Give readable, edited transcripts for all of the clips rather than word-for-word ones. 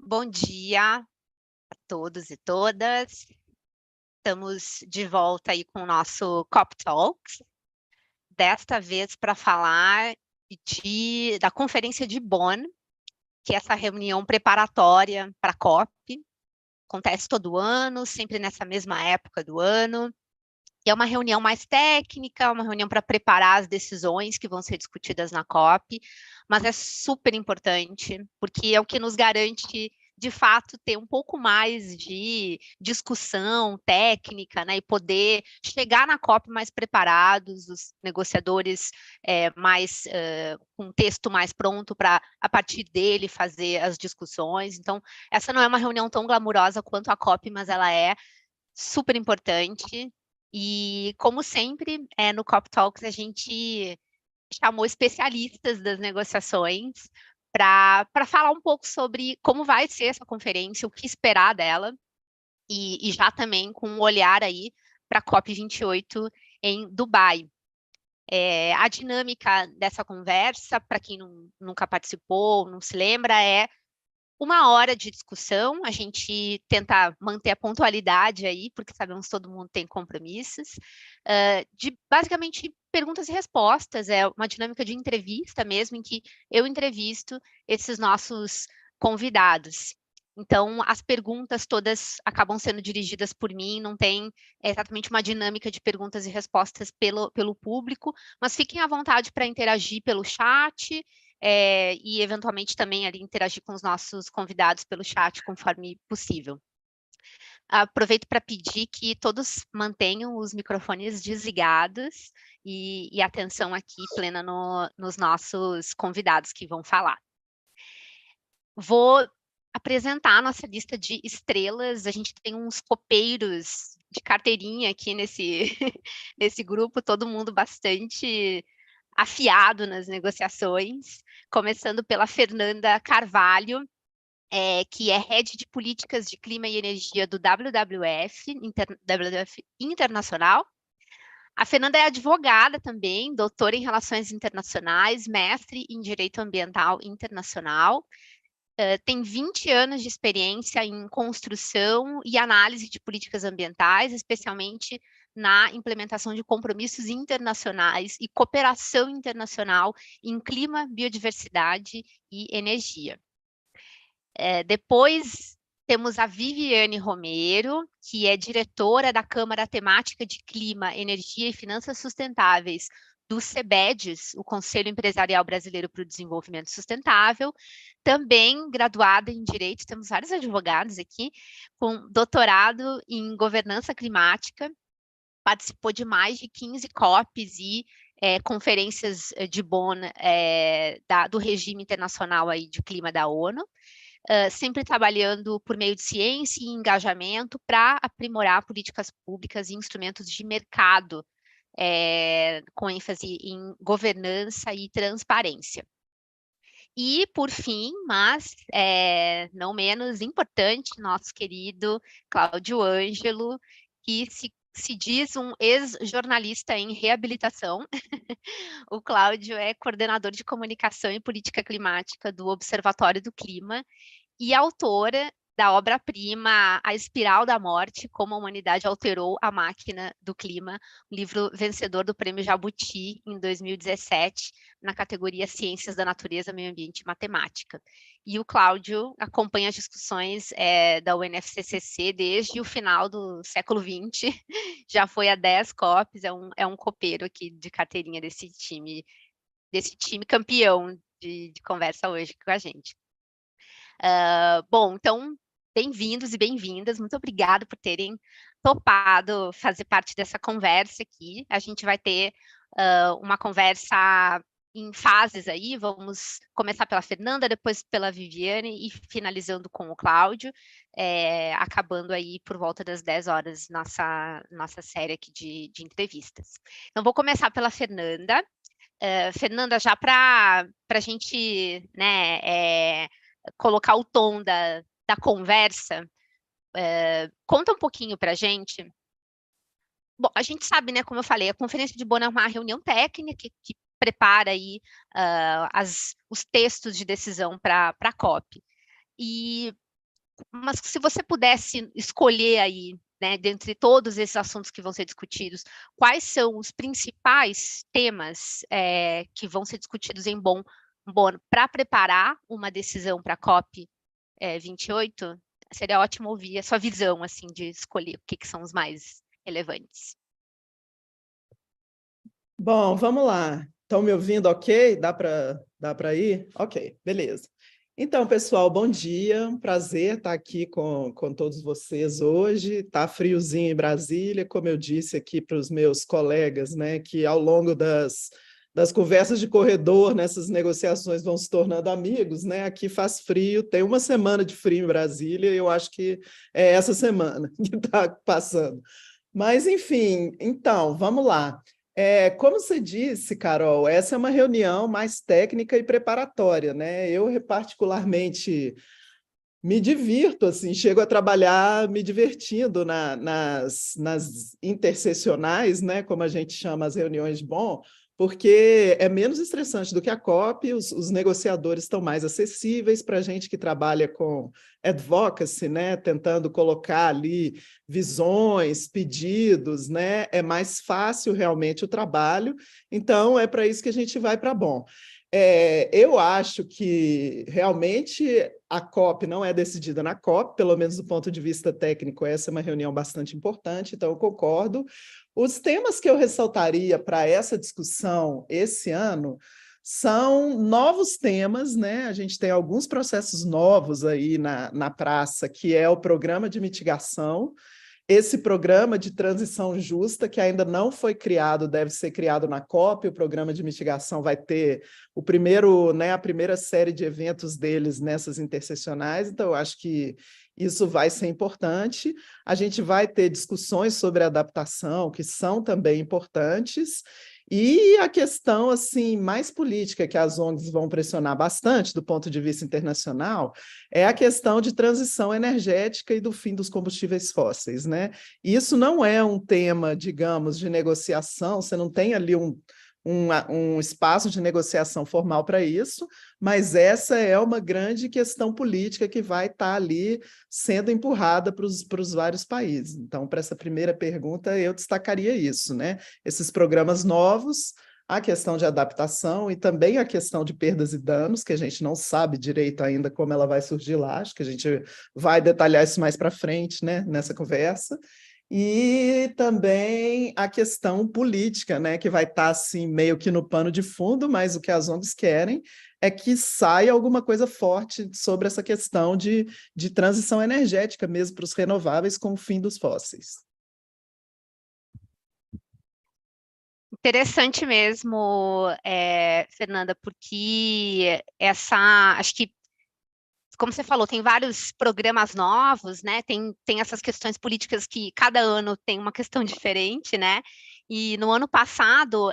Bom dia a todos e todas. Estamos de volta aí com o nosso COP Talks, desta vez para falar da Conferência de Bonn, que é essa reunião preparatória para a COP. Acontece todo ano, sempre nessa mesma época do ano. E é uma reunião mais técnica, uma reunião para preparar as decisões que vão ser discutidas na COP, mas é super importante, porque é o que nos garante, de fato, ter um pouco mais de discussão técnica, né, e poder chegar na COP mais preparados, os negociadores com um texto mais pronto para, a partir dele, fazer as discussões. Então, essa não é uma reunião tão glamurosa quanto a COP, mas ela é super importante. E, como sempre, no COP Talks, a gente chamou especialistas das negociações para falar um pouco sobre como vai ser essa conferência, o que esperar dela, e já também com um olhar aí para a COP28 em Dubai. A dinâmica dessa conversa, para quem nunca participou, não se lembra, é 1 hora de discussão. A gente tenta manter a pontualidade aí, porque sabemos que todo mundo tem compromissos, de basicamente perguntas e respostas. É uma dinâmica de entrevista mesmo, em que eu entrevisto esses nossos convidados. Então, as perguntas todas acabam sendo dirigidas por mim, não tem exatamente uma dinâmica de perguntas e respostas pelo público, mas fiquem à vontade para interagir pelo chat, e eventualmente também ali interagir com os nossos convidados pelo chat conforme possível. Aproveito para pedir que todos mantenham os microfones desligados e atenção aqui plena nos nossos convidados que vão falar. Vou apresentar a nossa lista de estrelas. A gente tem uns copeiros de carteirinha aqui nesse grupo, todo mundo bastante afiado nas negociações, começando pela Fernanda Carvalho, que é Head de Políticas de Clima e Energia do WWF Internacional. A Fernanda é advogada também, doutora em Relações Internacionais, mestre em Direito Ambiental Internacional. Tem 20 anos de experiência em construção e análise de políticas ambientais, especialmente na implementação de compromissos internacionais e cooperação internacional em clima, biodiversidade e energia. Depois temos a Viviane Romero, que é diretora da Câmara Temática de Clima, Energia e Finanças Sustentáveis do CEBEDES, o Conselho Empresarial Brasileiro para o Desenvolvimento Sustentável, também graduada em Direito. Temos vários advogados aqui, com doutorado em Governança Climática, participou de mais de 15 COPs e conferências de Bonn do regime internacional aí de clima da ONU, sempre trabalhando por meio de ciência e engajamento para aprimorar políticas públicas e instrumentos de mercado, com ênfase em governança e transparência. E, por fim, mas não menos importante, nosso querido Cláudio Ângelo, que se diz um ex-jornalista em reabilitação. O Cláudio é coordenador de comunicação e política climática do Observatório do Clima e autora da obra-prima A Espiral da Morte, Como a Humanidade Alterou a Máquina do Clima, um livro vencedor do Prêmio Jabuti em 2017, na categoria Ciências da Natureza, Meio Ambiente e Matemática. E o Cláudio acompanha as discussões da UNFCCC desde o final do século XX, já foi a 10 COPs, é um copeiro aqui de carteirinha desse time campeão de conversa hoje com a gente. Bom, então, bem-vindos e bem-vindas, muito obrigada por terem topado fazer parte dessa conversa aqui. A gente vai ter uma conversa em fases aí, vamos começar pela Fernanda, depois pela Viviane e finalizando com o Cláudio, acabando aí por volta das 10 horas nossa série aqui de entrevistas. Então, vou começar pela Fernanda. Fernanda, já para a gente, né, colocar o tom da conversa, conta um pouquinho para a gente. Bom, a gente sabe, né, como eu falei, a Conferência de Bonn é uma reunião técnica que prepara aí os textos de decisão para a COP. E mas se você pudesse escolher aí, né, dentre todos esses assuntos que vão ser discutidos, quais são os principais temas que vão ser discutidos em Bonn para preparar uma decisão para a COP 28? Seria ótimo ouvir a sua visão, assim, de escolher o que são os mais relevantes. Bom, vamos lá. Estão me ouvindo ok? Dá para ir? Ok, beleza. Então, pessoal, bom dia. Um prazer estar aqui com todos vocês hoje. Está friozinho em Brasília, como eu disse aqui para os meus colegas, né, que ao longo das conversas de corredor, nessas negociações vão se tornando amigos, né? Aqui faz frio, tem uma semana de frio em Brasília, e eu acho que é essa semana que está passando. Mas, enfim, então, vamos lá. Como você disse, Carol, essa é uma reunião mais técnica e preparatória, né? Eu, particularmente, me divirto, assim, chego a trabalhar me divertindo nas intersessionais, né? Como a gente chama as reuniões de Bonn, porque é menos estressante do que a COP, os negociadores estão mais acessíveis para a gente que trabalha com advocacy, né? Tentando colocar ali visões, pedidos, né? É mais fácil realmente o trabalho, então é para isso que a gente vai para Bonn. Eu acho que realmente a COP não é decidida na COP, pelo menos do ponto de vista técnico, essa é uma reunião bastante importante, então eu concordo. Os temas que eu ressaltaria para essa discussão esse ano são novos temas, né? A gente tem alguns processos novos aí na praça, que é o programa de mitigação. Esse programa de transição justa, que ainda não foi criado, deve ser criado na COP. O programa de mitigação vai ter o primeiro, né, a primeira série de eventos deles nessas intersessionais, então eu acho que isso vai ser importante. A gente vai ter discussões sobre adaptação, que são também importantes, e a questão assim mais política, que as ONGs vão pressionar bastante do ponto de vista internacional, é a questão de transição energética e do fim dos combustíveis fósseis, né? Isso não é um tema, digamos, de negociação, você não tem ali um espaço de negociação formal para isso, mas essa é uma grande questão política que vai estar ali sendo empurrada para os vários países. Então, para essa primeira pergunta, eu destacaria isso, né? Esses programas novos, a questão de adaptação e também a questão de perdas e danos, que a gente não sabe direito ainda como ela vai surgir lá, acho que a gente vai detalhar isso mais para frente, né, nessa conversa. E também a questão política, né, que vai estar assim, meio que no pano de fundo, mas o que as ONGs querem é que saia alguma coisa forte sobre essa questão de transição energética mesmo para os renováveis com o fim dos fósseis. Interessante mesmo, Fernanda, porque acho que, como você falou, tem vários programas novos, né? Tem essas questões políticas que cada ano tem uma questão diferente, né? E no ano passado,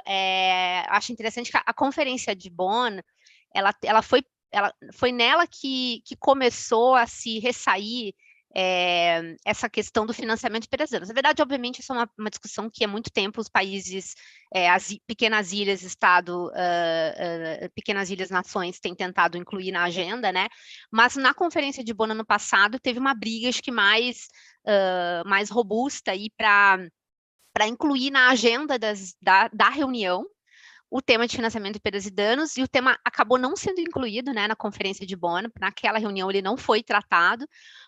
acho interessante que a Conferência de Bonn, ela foi nela que começou a se ressair essa questão do financiamento de pequenas. Na verdade, obviamente, isso é uma discussão que há muito tempo os países, as pequenas ilhas, pequenas ilhas nações têm tentado incluir na agenda, né? Mas na Conferência de Bonn ano passado teve uma briga, acho que mais robusta aí para incluir na agenda da reunião o tema de financiamento de perdas e danos, e o tema acabou não sendo incluído, né, na Conferência de Bonn. Naquela reunião ele não foi tratado,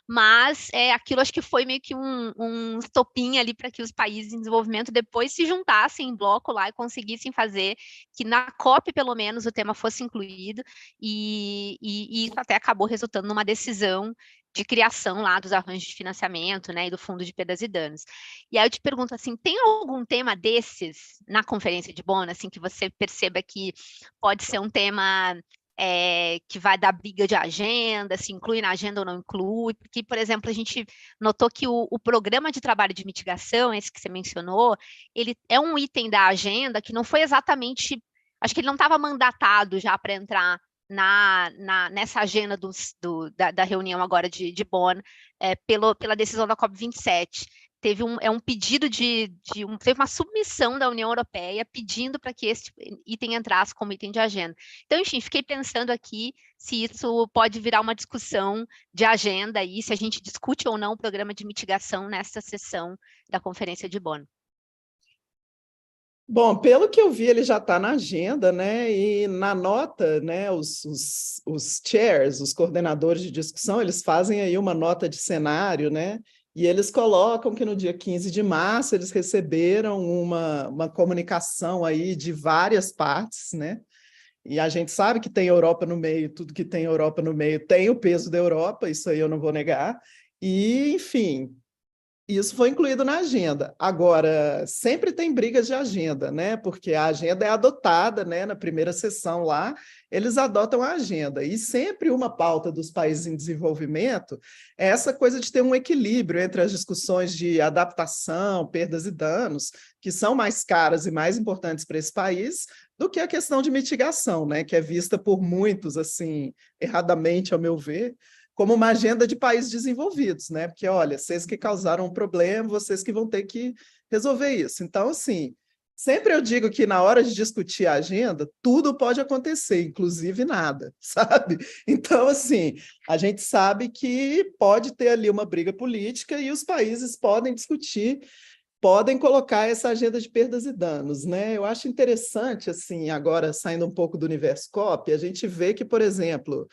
mas aquilo acho que foi meio que um estopim ali para que os países em desenvolvimento depois se juntassem em bloco lá e conseguissem fazer que na COP, pelo menos, o tema fosse incluído, e isso até acabou resultando numa decisão de criação lá dos arranjos de financiamento, né, e do fundo de perdas e danos. E aí eu te pergunto assim, tem algum tema desses na Conferência de Bonn, assim, que você perceba que pode ser um tema que vai dar briga de agenda, se inclui na agenda ou não inclui? Porque, por exemplo, a gente notou que o programa de trabalho de mitigação, esse que você mencionou, ele é um item da agenda que não foi exatamente, acho que ele não estava mandatado já para entrar nessa agenda da reunião agora de Bonn, pela decisão da COP27. teve um pedido teve uma submissão da União Europeia pedindo para que esse item entrasse como item de agenda. Então, enfim, fiquei pensando aqui se isso pode virar uma discussão de agenda aí, se a gente discute ou não o programa de mitigação nesta sessão da Conferência de Bonn. Bom, pelo que eu vi, ele já está na agenda, né? E na nota, né, os chairs, os coordenadores de discussão, eles fazem aí uma nota de cenário, né? E eles colocam que no dia 15 de março eles receberam uma comunicação aí de várias partes, né? E a gente sabe que tem Europa no meio, tudo que tem Europa no meio tem o peso da Europa, isso aí eu não vou negar. E, enfim, isso foi incluído na agenda. Agora, sempre tem brigas de agenda, né? Porque a agenda é adotada, né? Na primeira sessão lá, eles adotam a agenda. E sempre uma pauta dos países em desenvolvimento é essa coisa de ter um equilíbrio entre as discussões de adaptação, perdas e danos, que são mais caras e mais importantes para esse país, do que a questão de mitigação, né? Que é vista por muitos, assim, erradamente, ao meu ver, como uma agenda de países desenvolvidos, né? Porque, olha, vocês que causaram um problema, vocês que vão ter que resolver isso. Então, assim, sempre eu digo que na hora de discutir a agenda, tudo pode acontecer, inclusive nada, sabe? Então, assim, a gente sabe que pode ter ali uma briga política e os países podem discutir, podem colocar essa agenda de perdas e danos, né? Eu acho interessante, assim, agora saindo um pouco do universo COP, a gente vê que, por exemplo,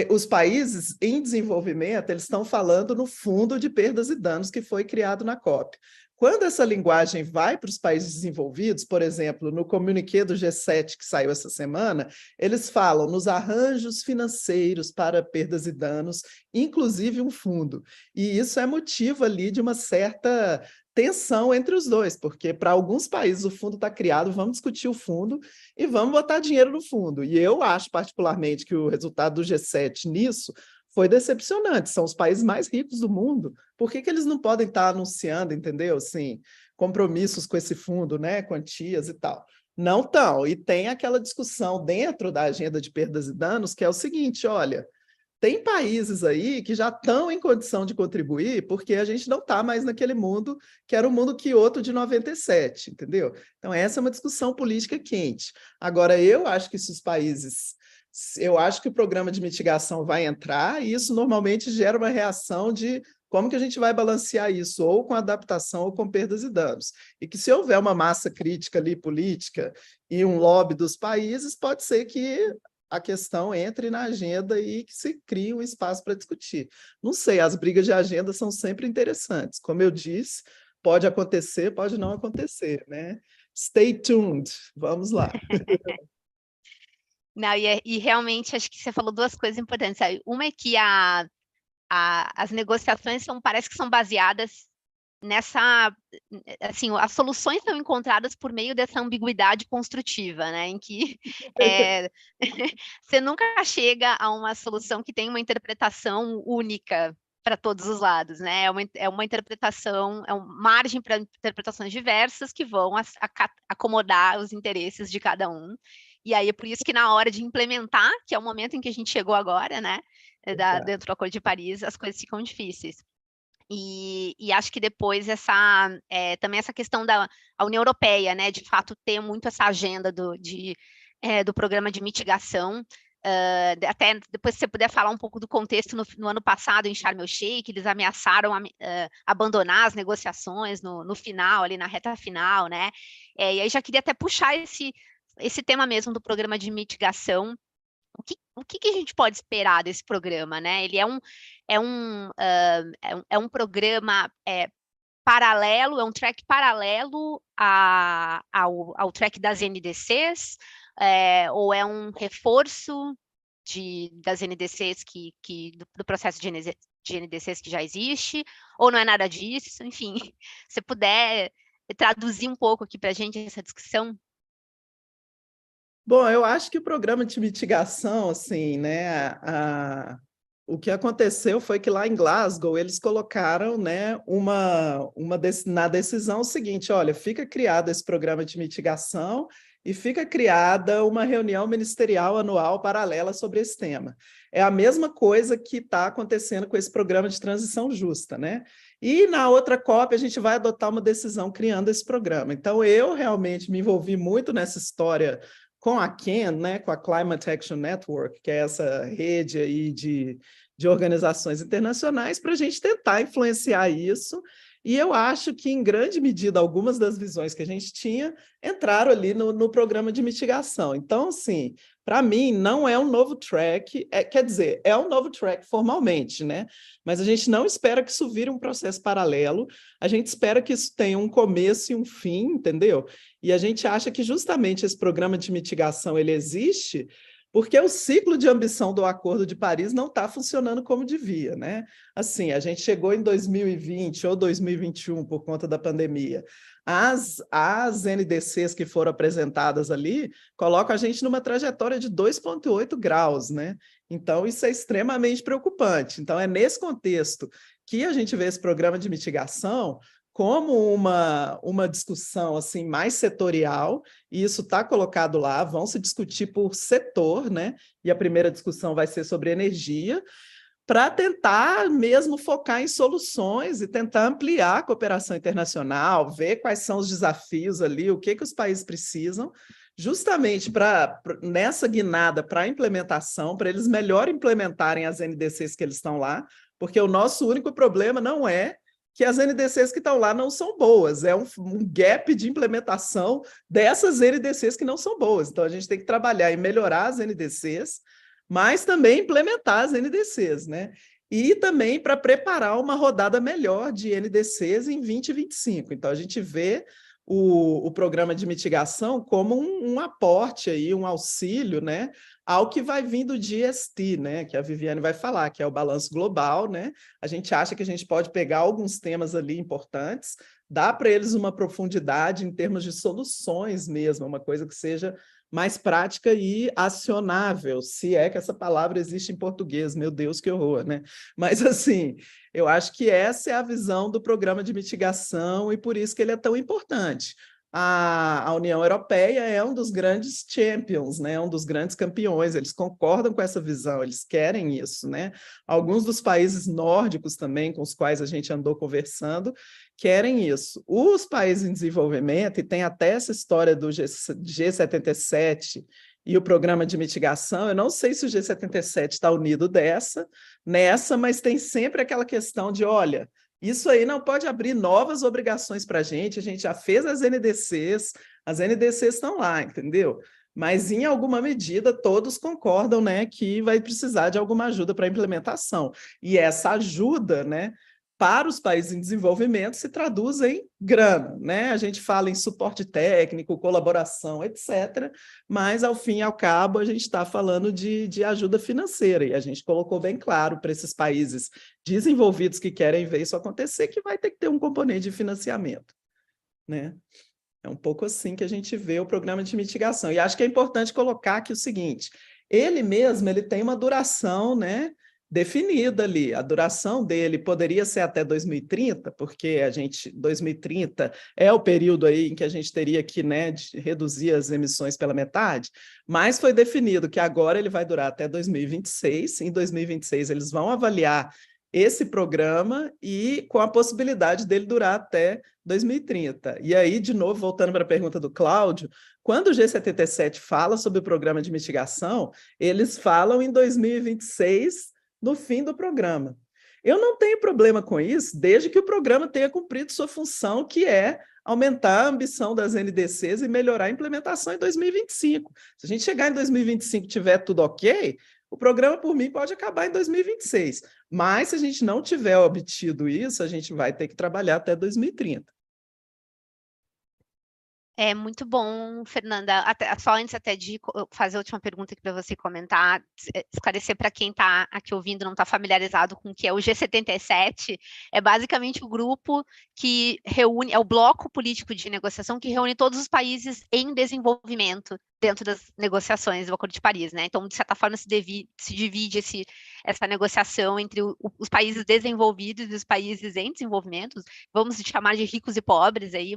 os países em desenvolvimento, eles estão falando no fundo de perdas e danos que foi criado na COP. Quando essa linguagem vai para os países desenvolvidos, por exemplo, no comuniquê do G7 que saiu essa semana, eles falam nos arranjos financeiros para perdas e danos, inclusive um fundo. E isso é motivo ali de uma certa tensão entre os dois, porque para alguns países o fundo está criado, vamos discutir o fundo e vamos botar dinheiro no fundo. E eu acho particularmente que o resultado do G7 nisso foi decepcionante. São os países mais ricos do mundo. Por que eles não podem estar anunciando, entendeu? Assim, compromissos com esse fundo, né? Quantias e tal. Não estão. E tem aquela discussão dentro da agenda de perdas e danos, que é o seguinte: olha, tem países aí que já estão em condição de contribuir porque a gente não está mais naquele mundo que era o mundo Kyoto de 97, entendeu? Então, essa é uma discussão política quente. Agora, eu acho que se os países... Eu acho que o programa de mitigação vai entrar e isso normalmente gera uma reação de como que a gente vai balancear isso, ou com adaptação ou com perdas e danos. E que se houver uma massa crítica ali política e um lobby dos países, pode ser que a questão entre na agenda e que se crie um espaço para discutir. Não sei, as brigas de agenda são sempre interessantes. Como eu disse, pode acontecer, pode não acontecer, né? Stay tuned, vamos lá. Não, e realmente acho que você falou duas coisas importantes, sabe? Uma é que as negociações parece que são baseadas nessa, assim, as soluções são encontradas por meio dessa ambiguidade construtiva, né, em que você nunca chega a uma solução que tem uma interpretação única para todos os lados, né, é uma interpretação, é uma margem para interpretações diversas que vão acomodar os interesses de cada um, e aí é por isso que na hora de implementar, que é o momento em que a gente chegou agora, né, dentro do Acordo de Paris, as coisas ficam difíceis. E acho que depois também essa questão da União Europeia, né, de fato ter muito essa agenda do programa de mitigação, até depois se você puder falar um pouco do contexto no ano passado em Sharm el-Sheikh, eles ameaçaram abandonar as negociações no final, ali na reta final, né, e aí já queria até puxar esse tema mesmo do programa de mitigação. O que a gente pode esperar desse programa, né? Ele é um programa paralelo, é um track paralelo ao track das NDCs, ou é um reforço das NDCs do processo de NDCs que já existe, ou não é nada disso, enfim, se puder traduzir um pouco aqui para a gente essa discussão. Bom, eu acho que o programa de mitigação, assim, né, o que aconteceu foi que lá em Glasgow eles colocaram, né, na decisão o seguinte: olha, fica criado esse programa de mitigação e fica criada uma reunião ministerial anual paralela sobre esse tema. É a mesma coisa que está acontecendo com esse programa de transição justa, né? E na outra COP a gente vai adotar uma decisão criando esse programa. Então, eu realmente me envolvi muito nessa história com a CAN, né, com a Climate Action Network, que é essa rede aí de organizações internacionais, para a gente tentar influenciar isso. E eu acho que, em grande medida, algumas das visões que a gente tinha entraram ali no programa de mitigação. Então, assim, para mim, não é um novo track, quer dizer, é um novo track formalmente, né? Mas a gente não espera que isso vire um processo paralelo, a gente espera que isso tenha um começo e um fim, entendeu? E a gente acha que justamente esse programa de mitigação ele existe porque o ciclo de ambição do Acordo de Paris não está funcionando como devia, né? Assim, a gente chegou em 2020 ou 2021 por conta da pandemia. As NDCs que foram apresentadas ali colocam a gente numa trajetória de 2,8 graus, né? Então, isso é extremamente preocupante. Então, é nesse contexto que a gente vê esse programa de mitigação como uma discussão assim mais setorial, e isso está colocado lá, vão se discutir por setor, né? E a primeira discussão vai ser sobre energia, para tentar mesmo focar em soluções e tentar ampliar a cooperação internacional, ver quais são os desafios ali, o que os países precisam, justamente nessa guinada para a implementação, para eles melhor implementarem as NDCs que eles estão lá, porque o nosso único problema não é que as NDCs que estão lá não são boas, é um gap de implementação dessas NDCs que não são boas. Então, a gente tem que trabalhar em melhorar as NDCs, mas também implementar as NDCs, né? E também para preparar uma rodada melhor de NDCs em 2025. Então, a gente vê o programa de mitigação como um aporte, aí, um auxílio, né, ao que vai vir do GST, né, que a Viviane vai falar, que é o balanço global, né? A gente acha que a gente pode pegar alguns temas ali importantes, dar para eles uma profundidade em termos de soluções mesmo, uma coisa que seja mais prática e acionável, se é que essa palavra existe em português, meu Deus, que horror, né? Mas, assim, eu acho que essa é a visão do programa de mitigação e por isso que ele é tão importante. A União Europeia é um dos grandes champions, né? Um dos grandes campeões, eles concordam com essa visão, eles querem isso, né? Alguns dos países nórdicos também, com os quais a gente andou conversando, querem isso. Os países em desenvolvimento, e tem até essa história do G77 e o programa de mitigação, eu não sei se o G77 está unido nessa, mas tem sempre aquela questão de, olha, isso aí não pode abrir novas obrigações para a gente já fez as NDCs estão lá, entendeu? Mas, em alguma medida, todos concordam, né, que vai precisar de alguma ajuda para a implementação. E essa ajuda, né, para os países em desenvolvimento se traduz em grana, né? A gente fala em suporte técnico, colaboração, etc., mas, ao fim e ao cabo, a gente está falando de ajuda financeira, e a gente colocou bem claro para esses países desenvolvidos que querem ver isso acontecer, que vai ter que ter um componente de financiamento, né? É um pouco assim que a gente vê o programa de mitigação. E acho que é importante colocar aqui o seguinte, ele mesmo ele tem uma duração, né, definida ali. A duração dele poderia ser até 2030, porque 2030 é o período aí em que a gente teria que, né, reduzir as emissões pela metade, mas foi definido que agora ele vai durar até 2026. Em 2026 eles vão avaliar esse programa e com a possibilidade dele durar até 2030. E aí, de novo, voltando para a pergunta do Cláudio, quando o G77 fala sobre o programa de mitigação, eles falam em 2026, no fim do programa. Eu não tenho problema com isso, desde que o programa tenha cumprido sua função, que é aumentar a ambição das NDCs e melhorar a implementação em 2025. Se a gente chegar em 2025 e tiver tudo ok, o programa, por mim, pode acabar em 2026. Mas, se a gente não tiver obtido isso, a gente vai ter que trabalhar até 2030. É muito bom, Fernanda. Só antes até de fazer a última pergunta aqui para você comentar, esclarecer para quem está aqui ouvindo, não está familiarizado com o que é o G77, é basicamente o grupo que reúne, é o bloco político de negociação que reúne todos os países em desenvolvimento dentro das negociações do Acordo de Paris, né? Então, de certa forma, se divide essa negociação entre os países desenvolvidos e os países em desenvolvimento. Vamos chamar de ricos e pobres aí,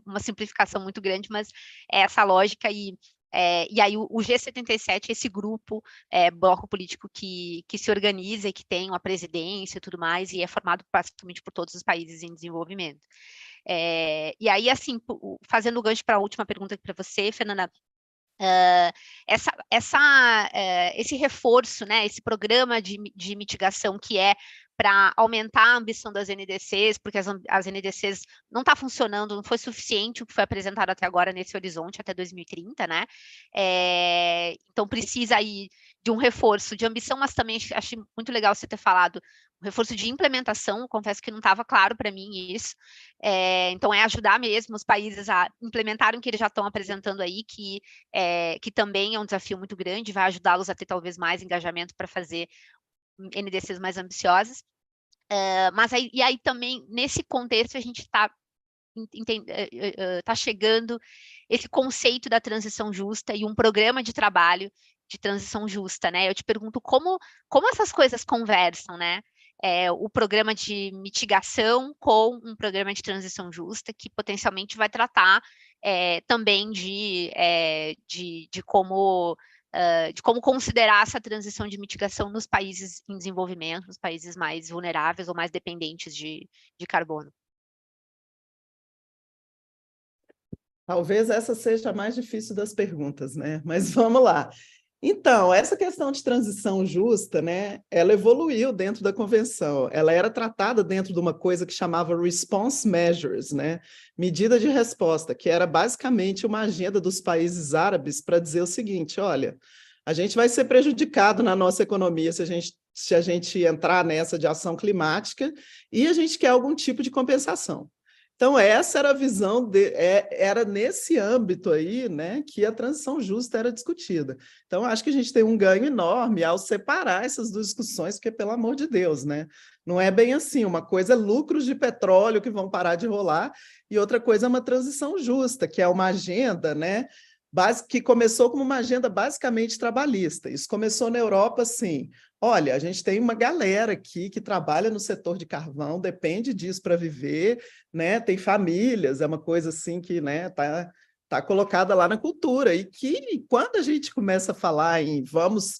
uma simplificação muito grande, mas é essa lógica e aí o G77 é esse grupo, bloco político que se organiza e que tem uma presidência e tudo mais, e é formado praticamente por todos os países em desenvolvimento. E aí, assim, fazendo o gancho para a última pergunta para você, Fernanda, esse reforço, né, esse programa de mitigação que é para aumentar a ambição das NDCs, porque as NDCs não está funcionando, não foi suficiente o que foi apresentado até agora nesse horizonte, até 2030, né? Então precisa aí de um reforço de ambição, mas também achei muito legal você ter falado um reforço de implementação, confesso que não estava claro para mim isso. Então é ajudar mesmo os países a implementarem o que eles já estão apresentando aí, que também é um desafio muito grande, vai ajudá-los a ter talvez mais engajamento para fazer NDCs mais ambiciosas. Mas aí também, nesse contexto, a gente está chegando esse conceito da transição justa e um programa de trabalho de transição justa, né? Eu te pergunto como essas coisas conversam, né? O programa de mitigação com um programa de transição justa, que potencialmente vai tratar também de como considerar essa transição de mitigação nos países em desenvolvimento, nos países mais vulneráveis ou mais dependentes de carbono. Talvez essa seja a mais difícil das perguntas, né? Mas vamos lá. Então, essa questão de transição justa, né, ela evoluiu dentro da convenção. Ela era tratada dentro de uma coisa que chamava response measures, né, medida de resposta, que era basicamente uma agenda dos países árabes para dizer o seguinte: olha, a gente vai ser prejudicado na nossa economia se a gente entrar nessa de ação climática e a gente quer algum tipo de compensação. Então, essa era a visão, era nesse âmbito aí, né, que a transição justa era discutida. Então, acho que a gente tem um ganho enorme ao separar essas duas discussões, porque, pelo amor de Deus, né, não é bem assim. Uma coisa é lucros de petróleo que vão parar de rolar, e outra coisa é uma transição justa, que é uma agenda, né, que começou como uma agenda basicamente trabalhista. Isso começou na Europa, assim, olha, a gente tem uma galera aqui que trabalha no setor de carvão, depende disso para viver, né? Tem famílias, é uma coisa assim que, né, tá colocada lá na cultura, e que quando a gente começa a falar em vamos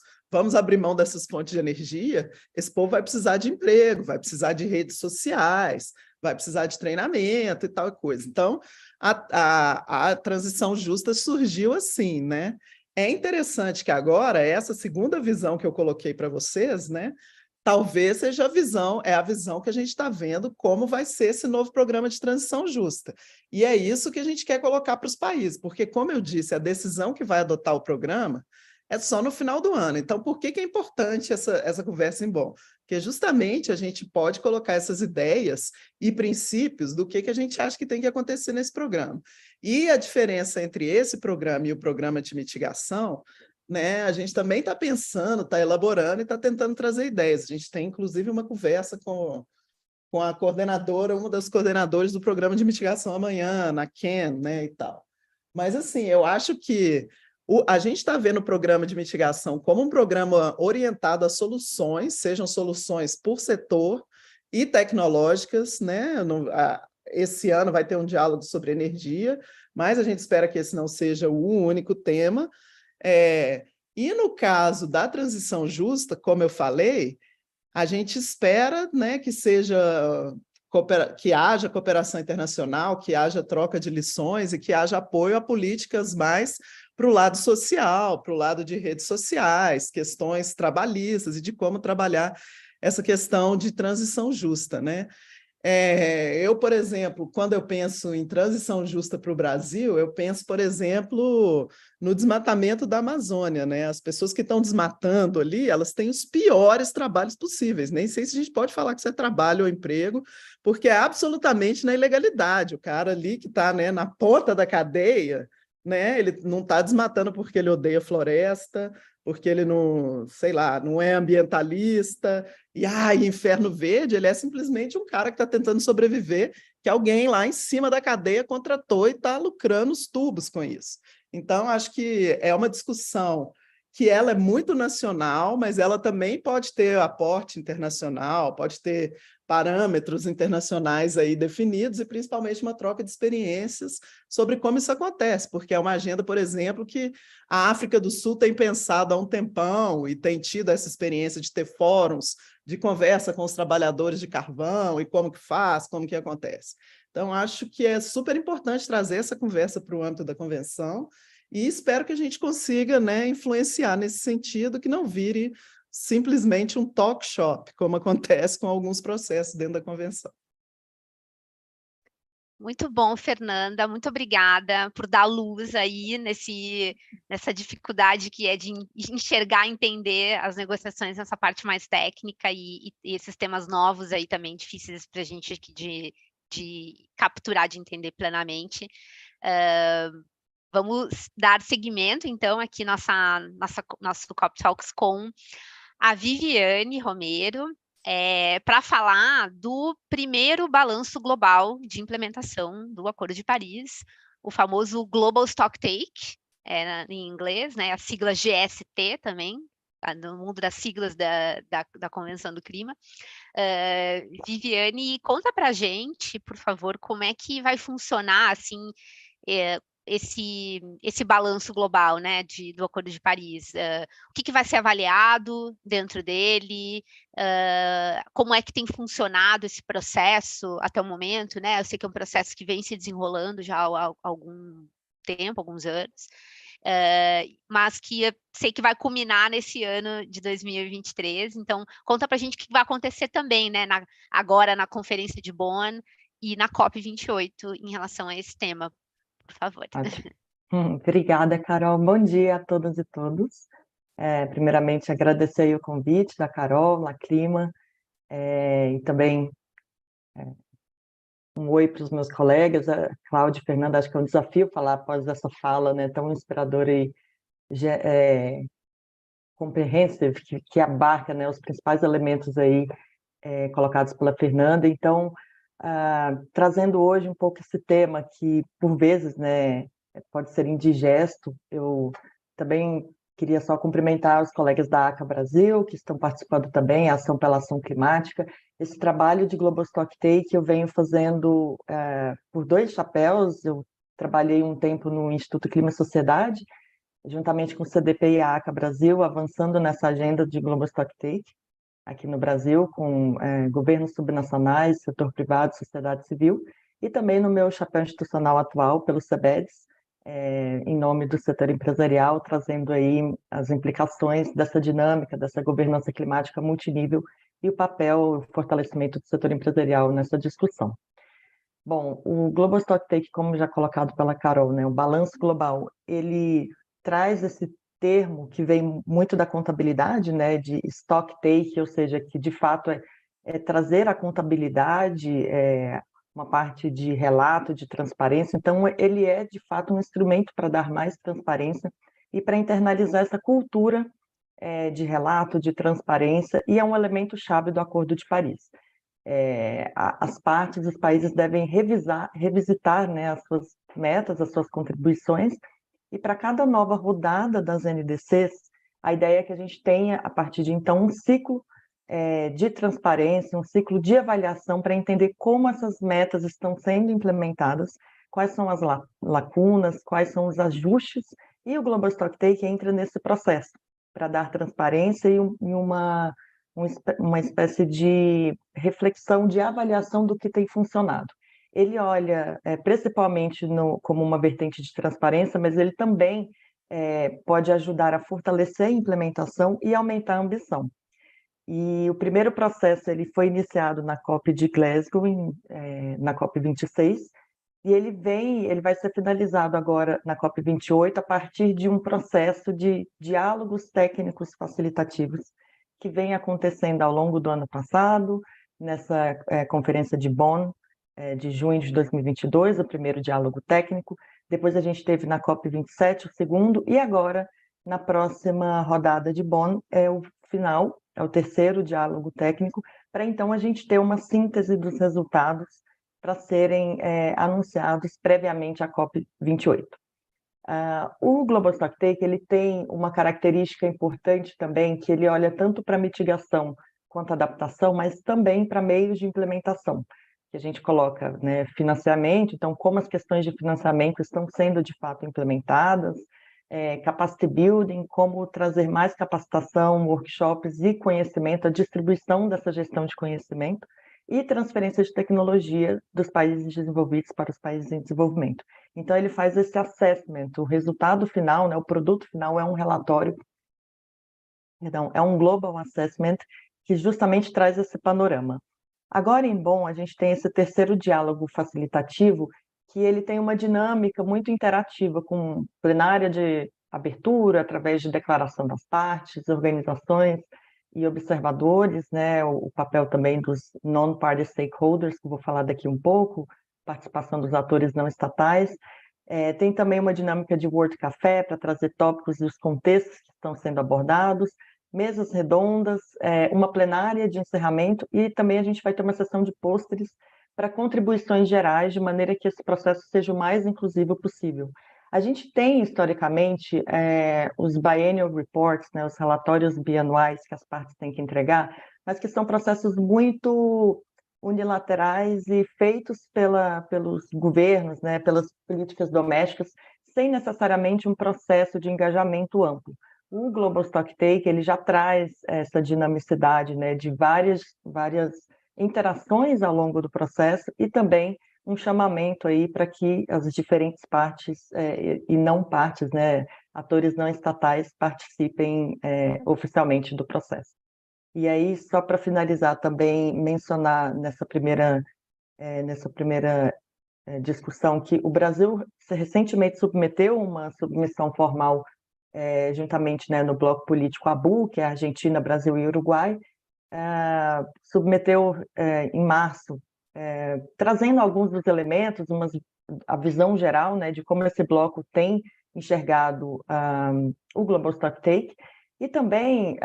abrir mão dessas fontes de energia, esse povo vai precisar de emprego, vai precisar de redes sociais, vai precisar de treinamento e tal coisa. Então, a transição justa surgiu assim, né? É interessante que agora, essa segunda visão que eu coloquei para vocês, né, talvez seja a visão que a gente está vendo como vai ser esse novo programa de transição justa. E é isso que a gente quer colocar para os países, porque, como eu disse, a decisão que vai adotar o programa é só no final do ano. Então, por que é importante essa conversa em bom? Porque justamente a gente pode colocar essas ideias e princípios do que a gente acha que tem que acontecer nesse programa. E a diferença entre esse programa e o programa de mitigação, né, a gente também está pensando, está elaborando e está tentando trazer ideias. A gente tem, inclusive, uma conversa com a coordenadora, uma das coordenadoras do programa de mitigação amanhã, na Ken, né, e tal. Mas, assim, eu acho que a gente está vendo o programa de mitigação como um programa orientado a soluções, sejam soluções por setor e tecnológicas, né? Esse ano vai ter um diálogo sobre energia, mas a gente espera que esse não seja o único tema. E no caso da transição justa, como eu falei, a gente espera, né, que haja cooperação internacional, que haja troca de lições e que haja apoio a políticas mais para o lado social, para o lado de redes sociais, questões trabalhistas e de como trabalhar essa questão de transição justa, né? Eu, por exemplo, quando eu penso em transição justa para o Brasil, eu penso, por exemplo, no desmatamento da Amazônia, né? As pessoas que estão desmatando ali, elas têm os piores trabalhos possíveis. Nem sei se a gente pode falar que isso é trabalho ou emprego, porque é absolutamente na ilegalidade. O cara ali que está, né, na ponta da cadeia, né? Ele não está desmatando porque ele odeia floresta, porque ele não, sei lá, não é ambientalista, e inferno verde, ele é simplesmente um cara que está tentando sobreviver, que alguém lá em cima da cadeia contratou e está lucrando os tubos com isso. Então, acho que é uma discussão que ela é muito nacional, mas ela também pode ter aporte internacional, pode ter parâmetros internacionais aí definidos e principalmente uma troca de experiências sobre como isso acontece, porque é uma agenda, por exemplo, que a África do Sul tem pensado há um tempão e tem tido essa experiência de ter fóruns de conversa com os trabalhadores de carvão e como que faz, como que acontece. Então, acho que é super importante trazer essa conversa para o âmbito da convenção e espero que a gente consiga, né, influenciar nesse sentido, que não vire simplesmente um talk shop, como acontece com alguns processos dentro da convenção. Muito bom, Fernanda. Muito obrigada por dar luz aí nessa dificuldade que é de enxergar, entender as negociações nessa parte mais técnica e esses temas novos aí também difíceis para a gente aqui de capturar, de entender plenamente. Vamos dar seguimento, então, aqui nosso Cop Talks com a Viviane Romero, para falar do primeiro balanço global de implementação do Acordo de Paris, o famoso Global Stocktake, em inglês, né, a sigla GST também, no mundo das siglas da Convenção do Clima. Viviane, conta para a gente, por favor, como é que vai funcionar assim, esse balanço global, né, do Acordo de Paris. O que vai ser avaliado dentro dele? Como é que tem funcionado esse processo até o momento, né? Eu sei que é um processo que vem se desenrolando já há algum tempo, alguns anos, mas que eu sei que vai culminar nesse ano de 2023. Então, conta para a gente o que vai acontecer também, né, agora na Conferência de Bonn e na COP28 em relação a esse tema, por favor. Ótimo. Obrigada, Carol. Bom dia a todas e todos. Primeiramente, agradecer aí o convite da Carol, La Clima, e também um oi para os meus colegas, a Cláudia e Fernanda. Acho que é um desafio falar após essa fala, né, tão inspiradora e comprehensive, que abarca, né, os principais elementos aí colocados pela Fernanda. Então, trazendo hoje um pouco esse tema que, por vezes, né, pode ser indigesto, eu também queria só cumprimentar os colegas da ACA Brasil, que estão participando também, a Ação pela Ação Climática. Esse trabalho de Global Stocktake eu venho fazendo por dois chapéus. Eu trabalhei um tempo no Instituto Clima e Sociedade, juntamente com o CDP e a ACA Brasil, avançando nessa agenda de Global Stocktake aqui no Brasil, com governos subnacionais, setor privado, sociedade civil, e também no meu chapéu institucional atual, pelo CBEDS, em nome do setor empresarial, trazendo aí as implicações dessa dinâmica, dessa governança climática multinível e o papel, o fortalecimento do setor empresarial nessa discussão. Bom, o Global Stocktake, como já colocado pela Carol, né, o balanço global, ele traz esse termo que vem muito da contabilidade, né, de stock take, ou seja, que de fato é trazer a contabilidade, uma parte de relato, de transparência. Então, ele é de fato um instrumento para dar mais transparência e para internalizar essa cultura de relato, de transparência, e é um elemento chave do Acordo de Paris. As partes, os países devem revisitar, né, as suas metas, as suas contribuições. E para cada nova rodada das NDCs, a ideia é que a gente tenha, a partir de então, um ciclo de transparência, um ciclo de avaliação para entender como essas metas estão sendo implementadas, quais são as lacunas, quais são os ajustes, e o Global Stocktake entra nesse processo para dar transparência e uma espécie de reflexão, de avaliação do que tem funcionado. Ele olha principalmente como uma vertente de transparência, mas ele também pode ajudar a fortalecer a implementação e aumentar a ambição. E o primeiro processo ele foi iniciado na COP de Glasgow, na COP 26, e ele vai ser finalizado agora na COP 28 a partir de um processo de diálogos técnicos facilitativos que vem acontecendo ao longo do ano passado, nessa conferência de Bonn, de junho de 2022, o primeiro diálogo técnico. Depois a gente teve na COP27 o segundo, e agora, na próxima rodada de Bonn, é o final, é o terceiro diálogo técnico, para então a gente ter uma síntese dos resultados para serem anunciados previamente à COP28. O Global Stocktake ele tem uma característica importante também, que ele olha tanto para mitigação quanto adaptação, mas também para meios de implementação, que a gente coloca, né, financiamento, então como as questões de financiamento estão sendo de fato implementadas, capacity building, como trazer mais capacitação, workshops e conhecimento, a distribuição dessa gestão de conhecimento e transferência de tecnologia dos países desenvolvidos para os países em desenvolvimento. Então, ele faz esse assessment, o resultado final, né, o produto final é um relatório, perdão, é um Global Assessment que justamente traz esse panorama. Agora, em Bonn, a gente tem esse terceiro diálogo facilitativo, que ele tem uma dinâmica muito interativa, com plenária de abertura, através de declaração das partes, organizações e observadores, né, o papel também dos non-party stakeholders, que eu vou falar daqui um pouco, participação dos atores não estatais. Tem também uma dinâmica de World Café para trazer tópicos e os contextos que estão sendo abordados, mesas redondas, uma plenária de encerramento e também a gente vai ter uma sessão de pôsteres para contribuições gerais, de maneira que esse processo seja o mais inclusivo possível. A gente tem, historicamente, os biennial reports, né, os relatórios bianuais que as partes têm que entregar, mas que são processos muito unilaterais e feitos pelos governos, né, pelas políticas domésticas, sem necessariamente um processo de engajamento amplo. O Global Stocktake ele já traz essa dinamicidade, né, de várias interações ao longo do processo e também um chamamento aí para que as diferentes partes e não partes, né, atores não estatais participem oficialmente do processo. E aí, só para finalizar também, mencionar nessa primeira discussão que o Brasil recentemente submeteu uma submissão formal juntamente, né, no bloco político ABU, que é Argentina, Brasil e Uruguai, submeteu em março, trazendo alguns dos elementos, a visão geral, né, de como esse bloco tem enxergado o Global Stocktake, e também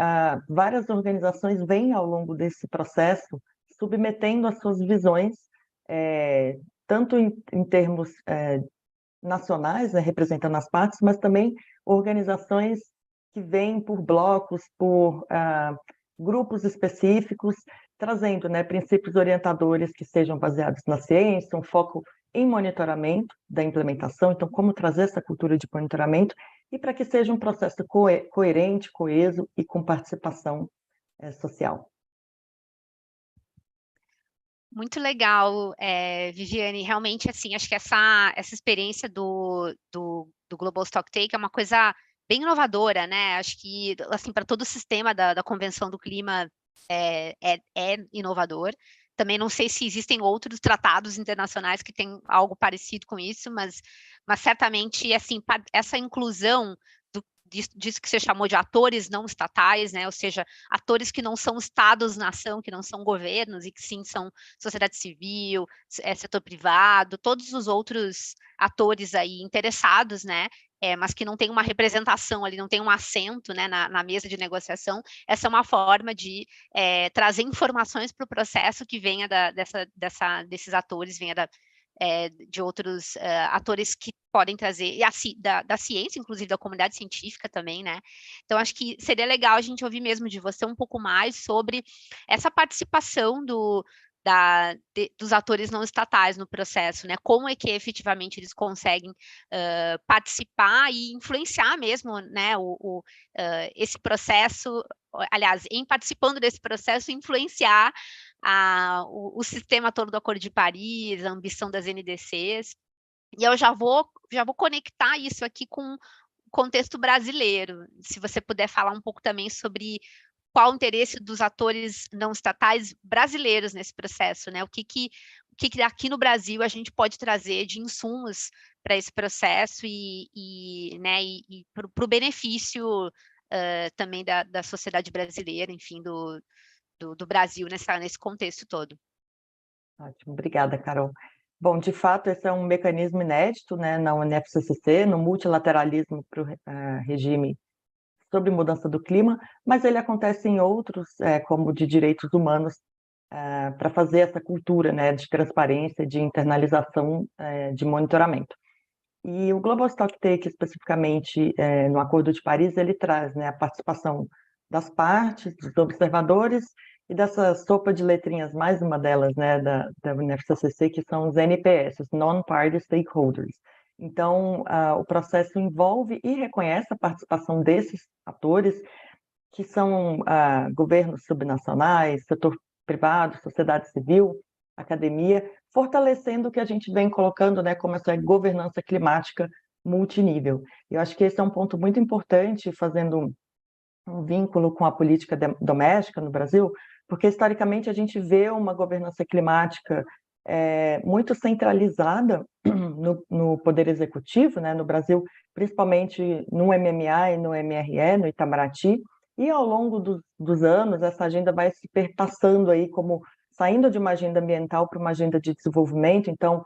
várias organizações vêm ao longo desse processo submetendo as suas visões, tanto em termos nacionais, né, representando as partes, mas também organizações que vêm por blocos, por grupos específicos, trazendo, né, princípios orientadores que sejam baseados na ciência, um foco em monitoramento da implementação, então como trazer essa cultura de monitoramento e para que seja um processo coerente, coeso e com participação social. Muito legal, Viviane. Realmente, assim, acho que essa experiência do Global Stocktake é uma coisa bem inovadora, né? Acho que, assim, para todo o sistema da Convenção do Clima é inovador. Também não sei se existem outros tratados internacionais que têm algo parecido com isso, mas certamente, assim, essa inclusão disso que você chamou de atores não estatais, né? Ou seja, atores que não são estados-nação, que não são governos, e que sim são sociedade civil, setor privado, todos os outros atores aí interessados, né? Mas que não tem uma representação ali, não tem um assento, né, na mesa de negociação. Essa é uma forma de trazer informações para o processo que venha desses atores, venha de outros atores que podem trazer, e da ciência, inclusive da comunidade científica também, né? Então, acho que seria legal a gente ouvir mesmo de você um pouco mais sobre essa participação dos atores não estatais no processo, né? Como é que efetivamente eles conseguem participar e influenciar mesmo, né, esse processo, aliás, em participando desse processo, influenciar o sistema todo do Acordo de Paris, a ambição das NDCs. E eu já vou conectar isso aqui com o contexto brasileiro. Se você puder falar um pouco também sobre qual o interesse dos atores não estatais brasileiros nesse processo, né? O que aqui no Brasil a gente pode trazer de insumos para esse processo e para o benefício também da sociedade brasileira, enfim, do Brasil nesse contexto todo. Ótimo, obrigada, Carol. Bom, de fato, esse é um mecanismo inédito, né, na UNFCCC, no multilateralismo para o regime sobre mudança do clima, mas ele acontece em outros, como de direitos humanos, para fazer essa cultura, né, de transparência, de internalização de monitoramento. E o Global Stocktake, especificamente no Acordo de Paris, ele traz, né, a participação das partes, dos observadores e dessa sopa de letrinhas, mais uma delas, né, da UNFCCC, que são os NPS, os Non-Party Stakeholders. Então, o processo envolve e reconhece a participação desses atores, que são governos subnacionais, setor privado, sociedade civil, academia, fortalecendo o que a gente vem colocando, né, como essa governança climática multinível. Eu acho que esse é um ponto muito importante, fazendo um vínculo com a política doméstica no Brasil, porque historicamente a gente vê uma governança climática muito centralizada no Poder Executivo, né, no Brasil, principalmente no MMA e no MRE, no Itamaraty, e ao longo dos anos essa agenda vai se perpassando aí, como saindo de uma agenda ambiental para uma agenda de desenvolvimento, então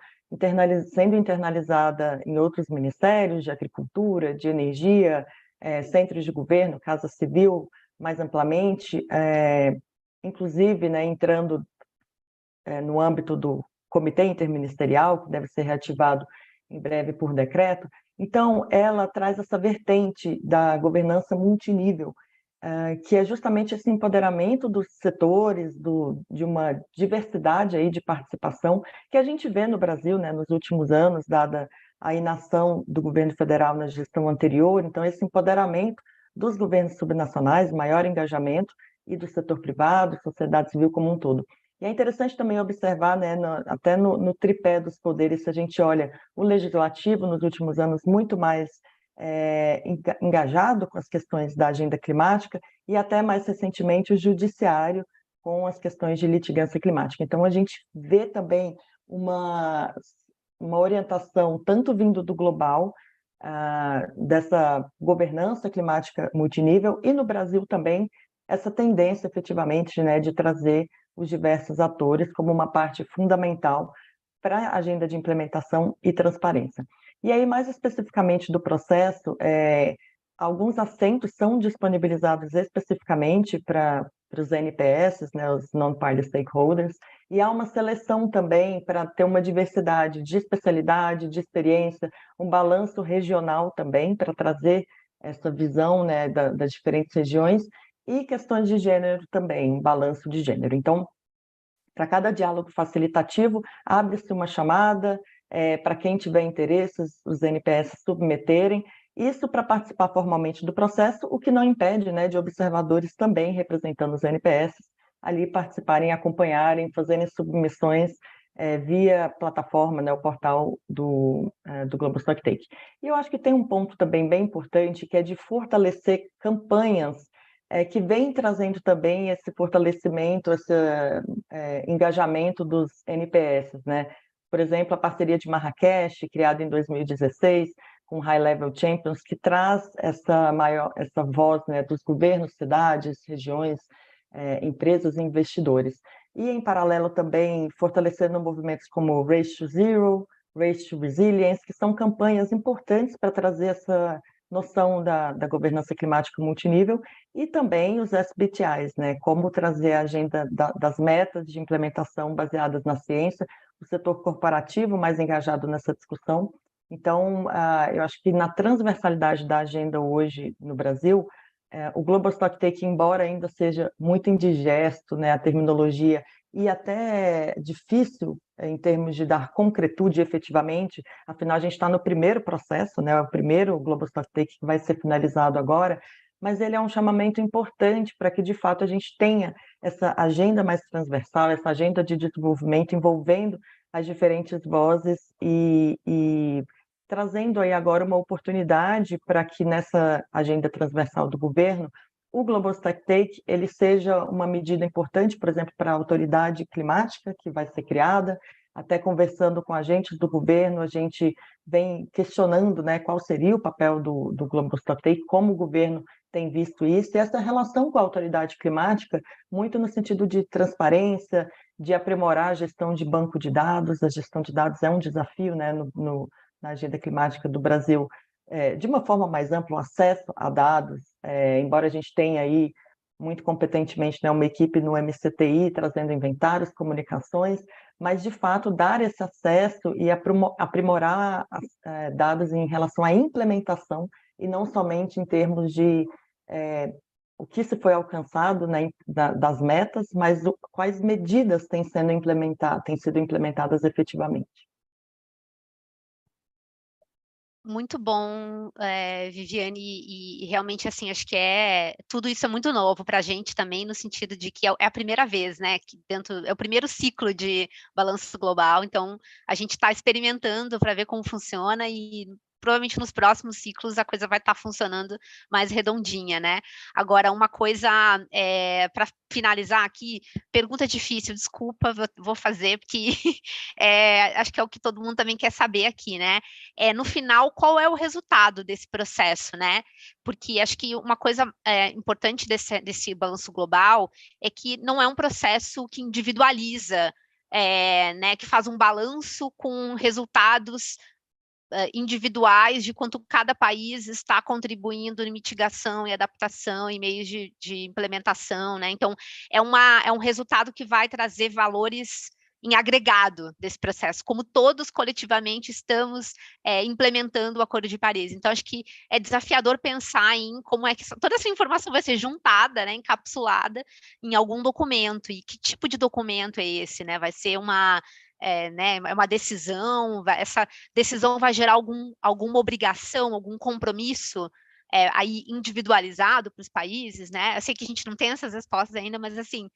sendo internalizada em outros ministérios de agricultura, de energia, centros de governo, Casa Civil, mais amplamente, inclusive, né, entrando no âmbito do Comitê Interministerial, que deve ser reativado em breve por decreto. Então, ela traz essa vertente da governança multinível, que é justamente esse empoderamento dos setores, de uma diversidade aí de participação que a gente vê no Brasil, né, nos últimos anos, dada a inação do governo federal na gestão anterior. Então, esse empoderamento dos governos subnacionais, maior engajamento, e do setor privado, sociedade civil como um todo. E é interessante também observar, né, até no tripé dos poderes, se a gente olha o legislativo nos últimos anos muito mais engajado com as questões da agenda climática, e até mais recentemente o judiciário com as questões de litigância climática. Então, a gente vê também uma orientação tanto vindo do global, dessa governança climática multinível, e no Brasil também essa tendência, efetivamente, né, de trazer os diversos atores como uma parte fundamental para a agenda de implementação e transparência. E aí, mais especificamente do processo, alguns assentos são disponibilizados especificamente para os NPS, né, os Non-Party Stakeholders, e há uma seleção também para ter uma diversidade de especialidade, de experiência, um balanço regional também, para trazer essa visão, né, das diferentes regiões, e questões de gênero também, um balanço de gênero. Então, para cada diálogo facilitativo, abre-se uma chamada para quem tiver interesse, os NPS submeterem, isso para participar formalmente do processo, o que não impede, né, de observadores também representando os NPS ali participarem, acompanharem, fazerem submissões via plataforma, né, o portal do Global Stocktake. E eu acho que tem um ponto também bem importante, que é de fortalecer campanhas que vem trazendo também esse fortalecimento, esse engajamento dos NPS, né? Por exemplo, a parceria de Marrakech, criada em 2016, com High Level Champions, que traz essa voz, né, dos governos, cidades, regiões, empresas e investidores. E, em paralelo, também fortalecendo movimentos como Race to Zero, Race to Resilience, que são campanhas importantes para trazer essa noção da governança climática multinível, e também os SBTIs, né? Como trazer a agenda das metas de implementação baseadas na ciência, o setor corporativo mais engajado nessa discussão. Então, eu acho que na transversalidade da agenda hoje no Brasil, o Global Stocktake, embora ainda seja muito indigesto, né, a terminologia, e até difícil em termos de dar concretude efetivamente, afinal a gente está no primeiro processo, né, o primeiro Global Stocktake que vai ser finalizado agora, mas ele é um chamamento importante para que, de fato, a gente tenha essa agenda mais transversal, essa agenda de desenvolvimento envolvendo as diferentes vozes e trazendo aí agora uma oportunidade para que nessa agenda transversal do governo o Global Stocktake ele seja uma medida importante, por exemplo, para a autoridade climática que vai ser criada. Até conversando com agentes do governo, a gente vem questionando, né, qual seria o papel do Global Stocktake, como o governo tem visto isso, e essa relação com a autoridade climática, muito no sentido de transparência, de aprimorar a gestão de banco de dados. A gestão de dados é um desafio, né, na agenda climática do Brasil, de uma forma mais ampla, o acesso a dados, embora a gente tenha aí muito competentemente, né, uma equipe no MCTI trazendo inventários, comunicações, mas, de fato, dar esse acesso e aprimorar dados em relação à implementação, e não somente em termos de o que se foi alcançado, né, das metas, mas quais medidas têm sido implementadas efetivamente. Muito bom, Viviane, e realmente, assim, acho que tudo isso é muito novo para a gente também, no sentido de que é a primeira vez, né, que é o primeiro ciclo de balanço global, então a gente está experimentando para ver como funciona e provavelmente nos próximos ciclos a coisa vai estar funcionando mais redondinha, né? Agora, uma coisa para finalizar aqui, pergunta difícil, desculpa, vou fazer, porque acho que é o que todo mundo também quer saber aqui, né? No final, qual é o resultado desse processo, né? Porque acho que uma coisa importante desse balanço global é que não é um processo que individualiza, né, que faz um balanço com resultados individuais de quanto cada país está contribuindo em mitigação e adaptação e meios de implementação, né? Então, é um resultado que vai trazer valores em agregado desse processo, como todos coletivamente estamos implementando o Acordo de Paris. Então, acho que é desafiador pensar em como é que toda essa informação vai ser juntada, né, encapsulada em algum documento, e que tipo de documento é esse, né? Vai ser né, uma decisão, essa decisão vai gerar alguma obrigação, algum compromisso aí individualizado para os países, né? Eu sei que a gente não tem essas respostas ainda, mas assim,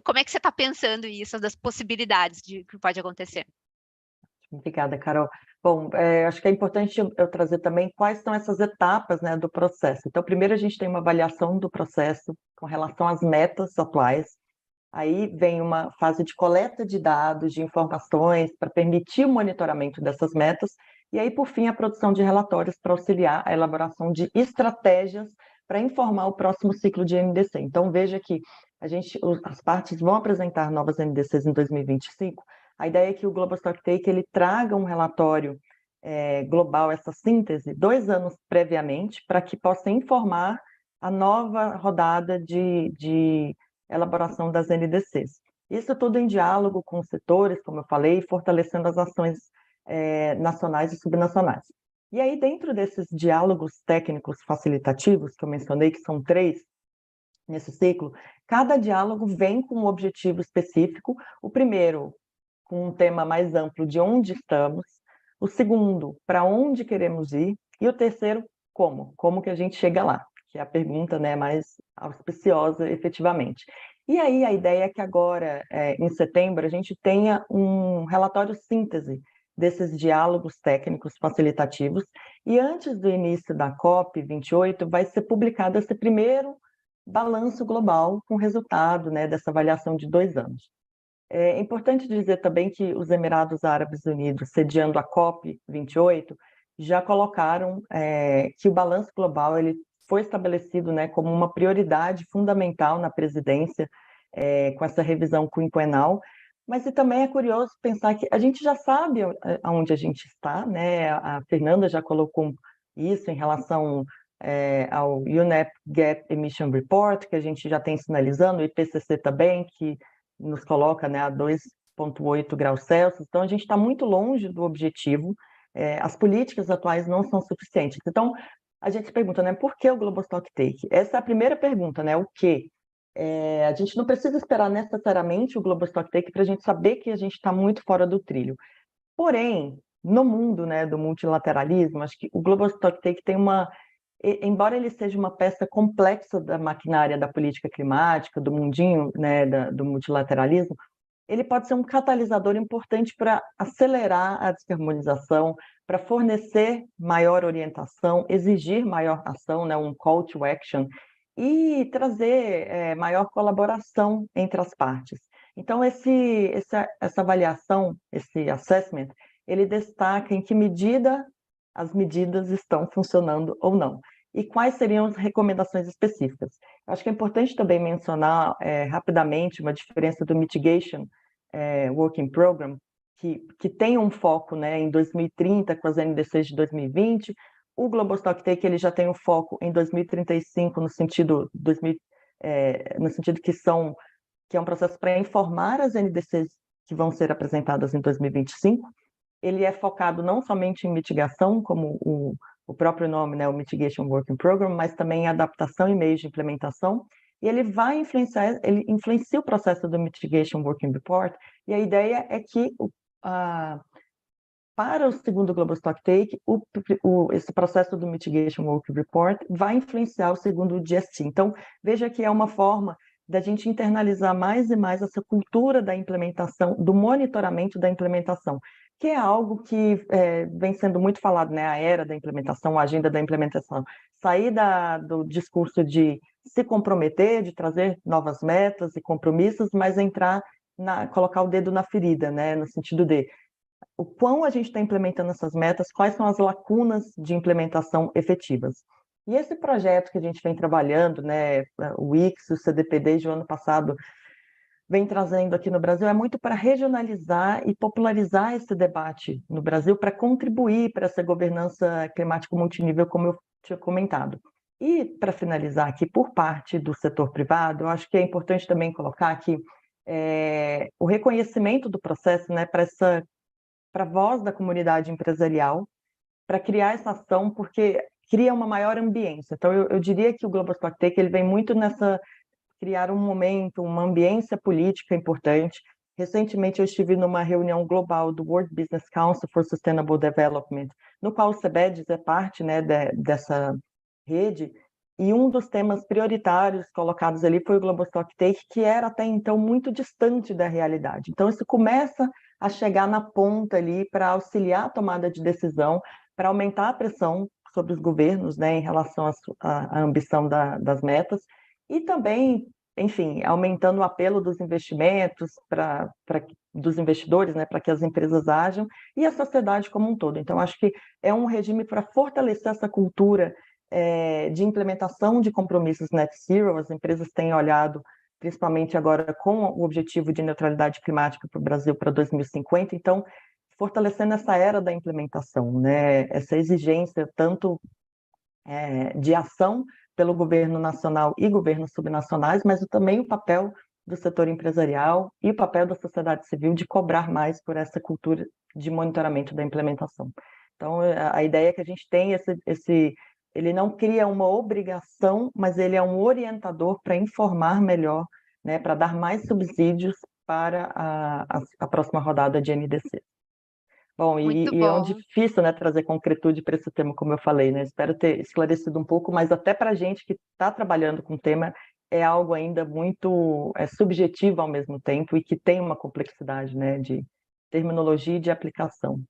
como é que você está pensando isso, das possibilidades de que pode acontecer? Obrigada, Carol. Bom, acho que é importante eu trazer também quais são essas etapas, né, do processo. Então, primeiro a gente tem uma avaliação do processo com relação às metas atuais. Aí vem uma fase de coleta de dados, de informações, para permitir o monitoramento dessas metas. E aí, por fim, a produção de relatórios para auxiliar a elaboração de estratégias para informar o próximo ciclo de NDC. Então, veja que as partes vão apresentar novas NDCs em 2025. A ideia é que o Global Stocktake ele traga um relatório global, essa síntese, 2 anos previamente, para que possa informar a nova rodada de elaboração das NDCs. Isso tudo em diálogo com os setores, como eu falei, fortalecendo as ações nacionais e subnacionais. E aí, dentro desses diálogos técnicos facilitativos, que eu mencionei, que são 3 nesse ciclo, cada diálogo vem com um objetivo específico. O primeiro, com um tema mais amplo de onde estamos. O segundo, para onde queremos ir. E o terceiro, como que a gente chega lá, que é a pergunta, né, mais auspiciosa, efetivamente. E aí a ideia é que agora, em setembro, a gente tenha um relatório síntese desses diálogos técnicos facilitativos, e antes do início da COP28 vai ser publicado esse primeiro balanço global com resultado, né, dessa avaliação de 2 anos. É importante dizer também que os Emirados Árabes Unidos, sediando a COP28, já colocaram que o balanço global ele foi estabelecido, né, como uma prioridade fundamental na presidência, com essa revisão quinquenal. Mas também é curioso pensar que a gente já sabe aonde a gente está, né? A Fernanda já colocou isso em relação ao UNEP Gap Emission Report, que a gente já tem sinalizando, o IPCC também, que nos coloca, né, a 2,8 graus Celsius. Então, a gente está muito longe do objetivo. As políticas atuais não são suficientes. Então, a gente se pergunta, né, por que o Global Stocktake? Essa é a primeira pergunta, né, o quê? A gente não precisa esperar necessariamente o Global Stocktake para a gente saber que a gente está muito fora do trilho. Porém, no mundo, né, do multilateralismo, acho que o Global Stocktake tem embora ele seja uma peça complexa da maquinária da política climática, do mundinho, né, do multilateralismo, ele pode ser um catalisador importante para acelerar a descarbonização, para fornecer maior orientação, exigir maior ação, né, um call to action, e trazer maior colaboração entre as partes. Então, essa avaliação, esse assessment, ele destaca em que medida as medidas estão funcionando ou não. E quais seriam as recomendações específicas? Acho que é importante também mencionar rapidamente uma diferença do Mitigation Working Program, que tem um foco, né, em 2030, com as NDCs de 2020. O Global Stocktake ele já tem um foco em 2035, no sentido que é um processo para informar as NDCs que vão ser apresentadas em 2025. Ele é focado não somente em mitigação, como o próprio nome, né, o Mitigation Working Program, mas também em adaptação e meios de implementação. E ele vai influenciar, ele influencia o processo do Mitigation Working Report, e a ideia é que para o segundo Global Stocktake, esse processo do Mitigation Working Report vai influenciar o segundo GST. Então, veja que é uma forma da gente internalizar mais e mais essa cultura da implementação, do monitoramento da implementação, que é algo que vem sendo muito falado, né? A era da implementação, a agenda da implementação. Sair do discurso de se comprometer, de trazer novas metas e compromissos, mas colocar o dedo na ferida, né? No sentido de o quão a gente está implementando essas metas, quais são as lacunas de implementação efetivas. E esse projeto que a gente vem trabalhando, né, o IX, o CDP desde o ano passado, vem trazendo aqui no Brasil, é muito para regionalizar e popularizar esse debate no Brasil, para contribuir para essa governança climática multinível, como eu tinha comentado. E, para finalizar aqui, por parte do setor privado, eu acho que é importante também colocar que o reconhecimento do processo, né, para a voz da comunidade empresarial, para criar essa ação, porque cria uma maior ambiência. Então, eu diria que o Global Stocktake ele vem muito criar um momento, uma ambiência política importante. Recentemente, eu estive numa reunião global do World Business Council for Sustainable Development, no qual o CBEDS é parte, né, dessa rede, e um dos temas prioritários colocados ali foi o Global Stocktake, que era até então muito distante da realidade. Então, isso começa a chegar na ponta ali para auxiliar a tomada de decisão, para aumentar a pressão sobre os governos, né, em relação à ambição das metas, e também, enfim, aumentando o apelo dos investimentos, dos investidores, né, para que as empresas ajam, e a sociedade como um todo. Então, acho que é um regime para fortalecer essa cultura de implementação de compromissos net zero. As empresas têm olhado, principalmente agora com o objetivo de neutralidade climática para o Brasil para 2050, então, fortalecendo essa era da implementação, né, essa exigência tanto de ação pelo governo nacional e governos subnacionais, mas também o papel do setor empresarial e o papel da sociedade civil de cobrar mais por essa cultura de monitoramento da implementação. Então, a ideia é que a gente tem ele não cria uma obrigação, mas ele é um orientador para informar melhor, né, para dar mais subsídios para a próxima rodada de NDC. Bom, Muito e é um bom. difícil, né, trazer concretude para esse tema, como eu falei, né? Espero ter esclarecido um pouco, mas até para a gente que está trabalhando com o tema, é algo ainda muito subjetivo ao mesmo tempo e que tem uma complexidade, né, de terminologia e de aplicação.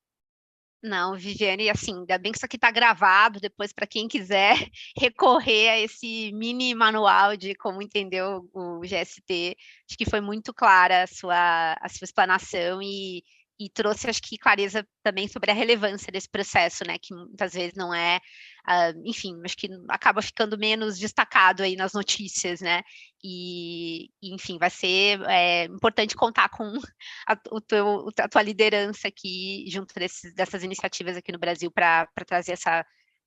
Não, Viviane, assim, ainda bem que isso aqui está gravado, depois para quem quiser recorrer a esse mini manual de como entender o GST, acho que foi muito clara a sua explanação e trouxe, acho que, clareza também sobre a relevância desse processo, né, que muitas vezes não é, enfim, acho que acaba ficando menos destacado aí nas notícias, né, enfim, vai ser importante contar com a tua liderança aqui, junto dessas iniciativas aqui no Brasil, para trazer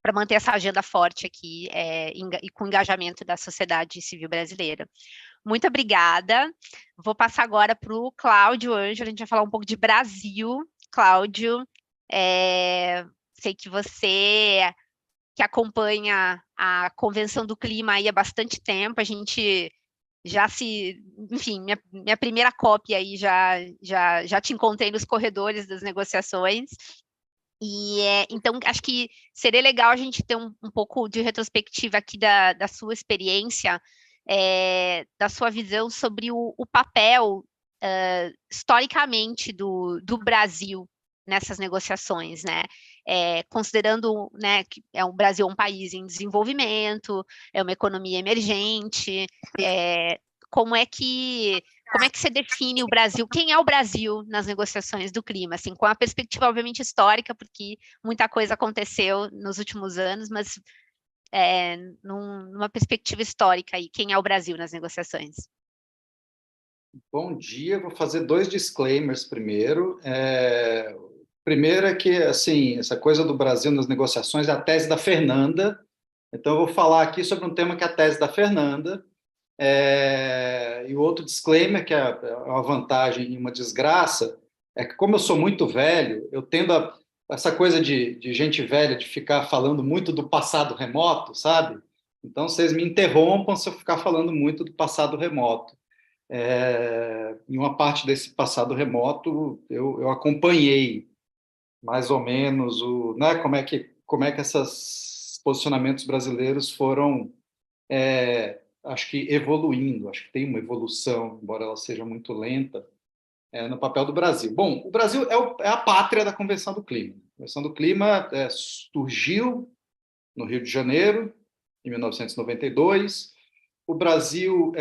para manter essa agenda forte aqui e com engajamento da sociedade civil brasileira. Muito obrigada. Vou passar agora para o Cláudio Ângelo, a gente vai falar um pouco de Brasil. Cláudio, sei que você que acompanha a Convenção do Clima aí há bastante tempo, a gente enfim, minha primeira cópia aí já te encontrei nos corredores das negociações, então acho que seria legal a gente ter um pouco de retrospectiva aqui da sua experiência, da sua visão sobre o papel, historicamente, do Brasil nessas negociações, né? Considerando, né, que o Brasil é um país em desenvolvimento, é uma economia emergente, como é que você define o Brasil? Quem é o Brasil nas negociações do clima? Assim, com a perspectiva, obviamente, histórica, porque muita coisa aconteceu nos últimos anos, mas numa perspectiva histórica aí, quem é o Brasil nas negociações? Bom dia, vou fazer 2 disclaimers primeiro. Primeiro é que, assim, essa coisa do Brasil nas negociações é a tese da Fernanda, então eu vou falar aqui sobre um tema que é a tese da Fernanda, E o outro disclaimer, que é uma vantagem e uma desgraça, é que como eu sou muito velho, eu tendo a essa coisa de gente velha de ficar falando muito do passado remoto, sabe? Então, vocês me interrompam se eu ficar falando muito do passado remoto. Em uma parte desse passado remoto, eu acompanhei mais ou menos né, como é que esses posicionamentos brasileiros foram, acho que evoluindo, acho que tem uma evolução, embora ela seja muito lenta, no papel do Brasil. Bom, o Brasil é a pátria da Convenção do Clima. A Convenção do Clima surgiu no Rio de Janeiro, em 1992. O Brasil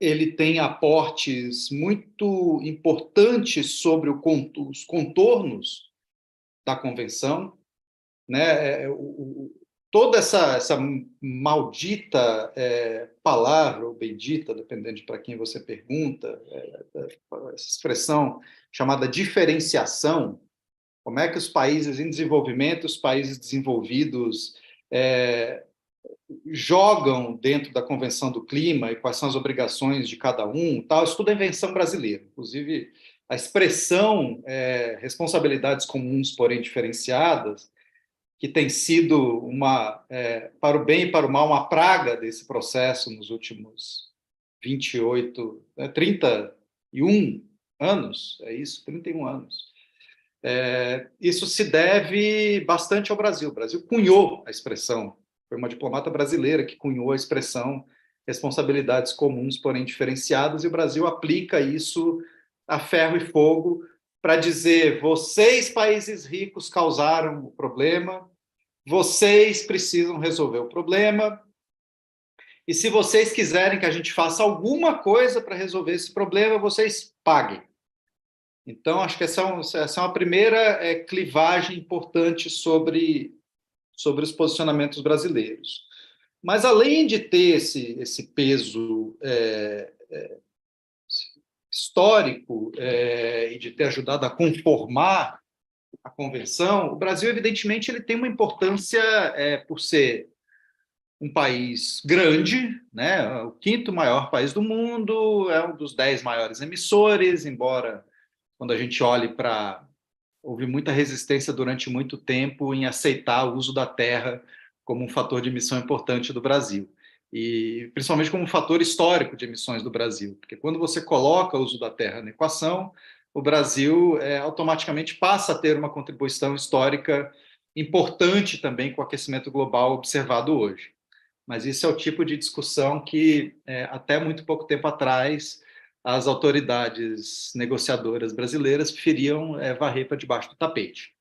ele tem aportes muito importantes sobre os contornos da Convenção, né? Toda essa maldita palavra, ou bendita, dependendo de para quem você pergunta, essa expressão chamada diferenciação, como é que os países em desenvolvimento, os países desenvolvidos jogam dentro da Convenção do Clima e quais são as obrigações de cada um, tal, isso tudo é invenção brasileira. Inclusive, a expressão responsabilidades comuns, porém diferenciadas, que tem sido para o bem e para o mal, uma praga desse processo nos últimos 31 anos, é isso, 31 anos. Isso se deve bastante ao Brasil. O Brasil cunhou a expressão, foi uma diplomata brasileira que cunhou a expressão responsabilidades comuns, porém diferenciadas, e o Brasil aplica isso a ferro e fogo para dizer: vocês, países ricos, causaram o problema, vocês precisam resolver o problema, e se vocês quiserem que a gente faça alguma coisa para resolver esse problema, vocês paguem. Então, acho que essa é uma primeira clivagem importante sobre os posicionamentos brasileiros. Mas, além de ter esse peso histórico e de ter ajudado a conformar a Convenção, o Brasil, evidentemente, ele tem uma importância por ser um país grande, né? O quinto maior país do mundo, é um dos 10 maiores emissores, embora, quando a gente olhe para... Houve muita resistência durante muito tempo em aceitar o uso da terra como um fator de emissão importante do Brasil, e principalmente como um fator histórico de emissões do Brasil, porque quando você coloca o uso da terra na equação, o Brasil automaticamente passa a ter uma contribuição histórica importante também com o aquecimento global observado hoje. Mas isso é o tipo de discussão que, até muito pouco tempo atrás, as autoridades negociadoras brasileiras preferiam varrer para debaixo do tapete.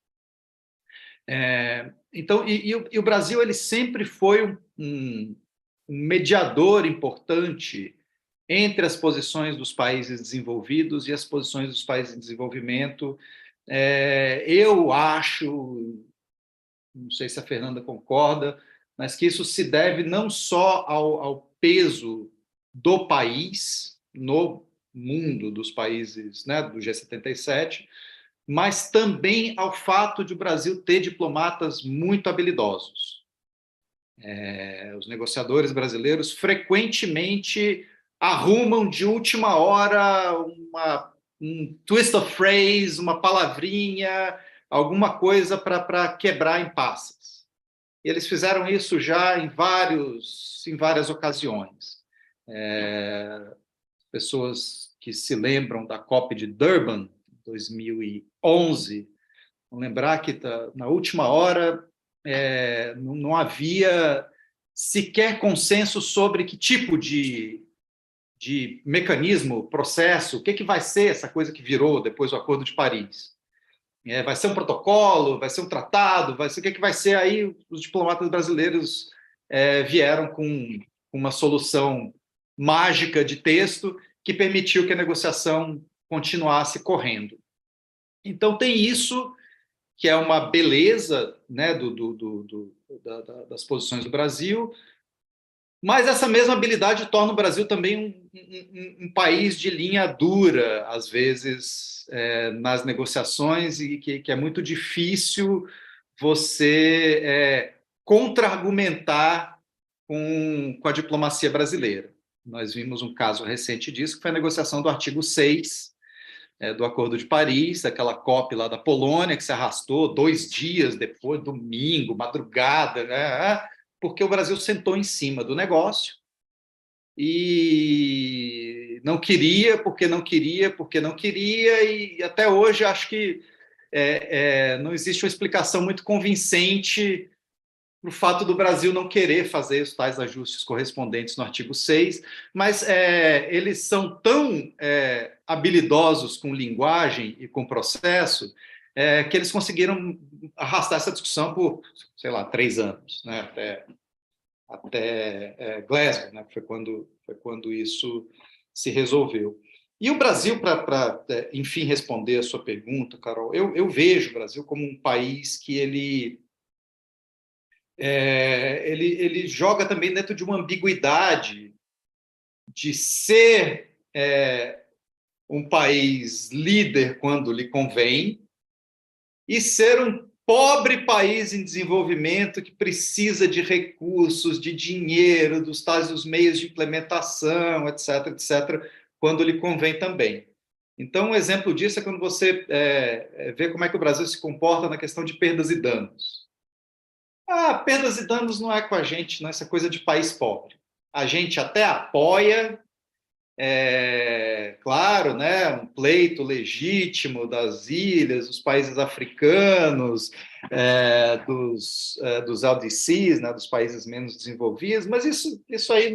Então, o Brasil ele sempre foi um mediador importante entre as posições dos países desenvolvidos e as posições dos países em desenvolvimento. Eu acho, não sei se a Fernanda concorda, mas que isso se deve não só ao peso do país no mundo dos países, né, do G77, mas também ao fato de o Brasil ter diplomatas muito habilidosos. Os negociadores brasileiros frequentemente arrumam de última hora um twist of phrase, uma palavrinha, alguma coisa para quebrar impasses. E eles fizeram isso já em várias ocasiões. Pessoas que se lembram da COP de Durban, 2011, vão lembrar que na última hora não havia sequer consenso sobre que tipo de mecanismo, processo, o que vai ser essa coisa que virou depois do Acordo de Paris. Vai ser um protocolo, vai ser um tratado, vai ser o que vai ser. Aí os diplomatas brasileiros vieram com uma solução mágica de texto que permitiu que a negociação continuasse correndo. Então, tem isso, que é uma beleza, né, das posições do Brasil, mas essa mesma habilidade torna o Brasil também um país de linha dura, às vezes, nas negociações, e que é muito difícil você contra-argumentar com a diplomacia brasileira. Nós vimos um caso recente disso, que foi a negociação do artigo 6 do Acordo de Paris, aquela COP lá da Polônia, que se arrastou 2 dias depois, domingo, madrugada, né? Porque o Brasil sentou em cima do negócio e não queria, porque não queria, porque não queria, e até hoje acho que não existe uma explicação muito convincente para o fato do Brasil não querer fazer os tais ajustes correspondentes no artigo 6, mas eles são tão habilidosos com linguagem e com processo que eles conseguiram arrastar essa discussão por, sei lá, 3 anos, né? até Glasgow, né? Foi quando isso se resolveu. E o Brasil, para enfim responder a sua pergunta, Carol, eu vejo o Brasil como um país que ele joga também dentro de uma ambiguidade de ser um país líder quando lhe convém e ser um pobre país em desenvolvimento que precisa de recursos, de dinheiro, dos meios de implementação, etc., etc., quando lhe convém também. Então, um exemplo disso é quando você vê como é que o Brasil se comporta na questão de perdas e danos. Perdas e danos não é com a gente, não, essa coisa de país pobre. A gente até apoia, claro, né, um pleito legítimo das ilhas, dos países africanos, dos LDCs, né, dos países menos desenvolvidos, mas isso aí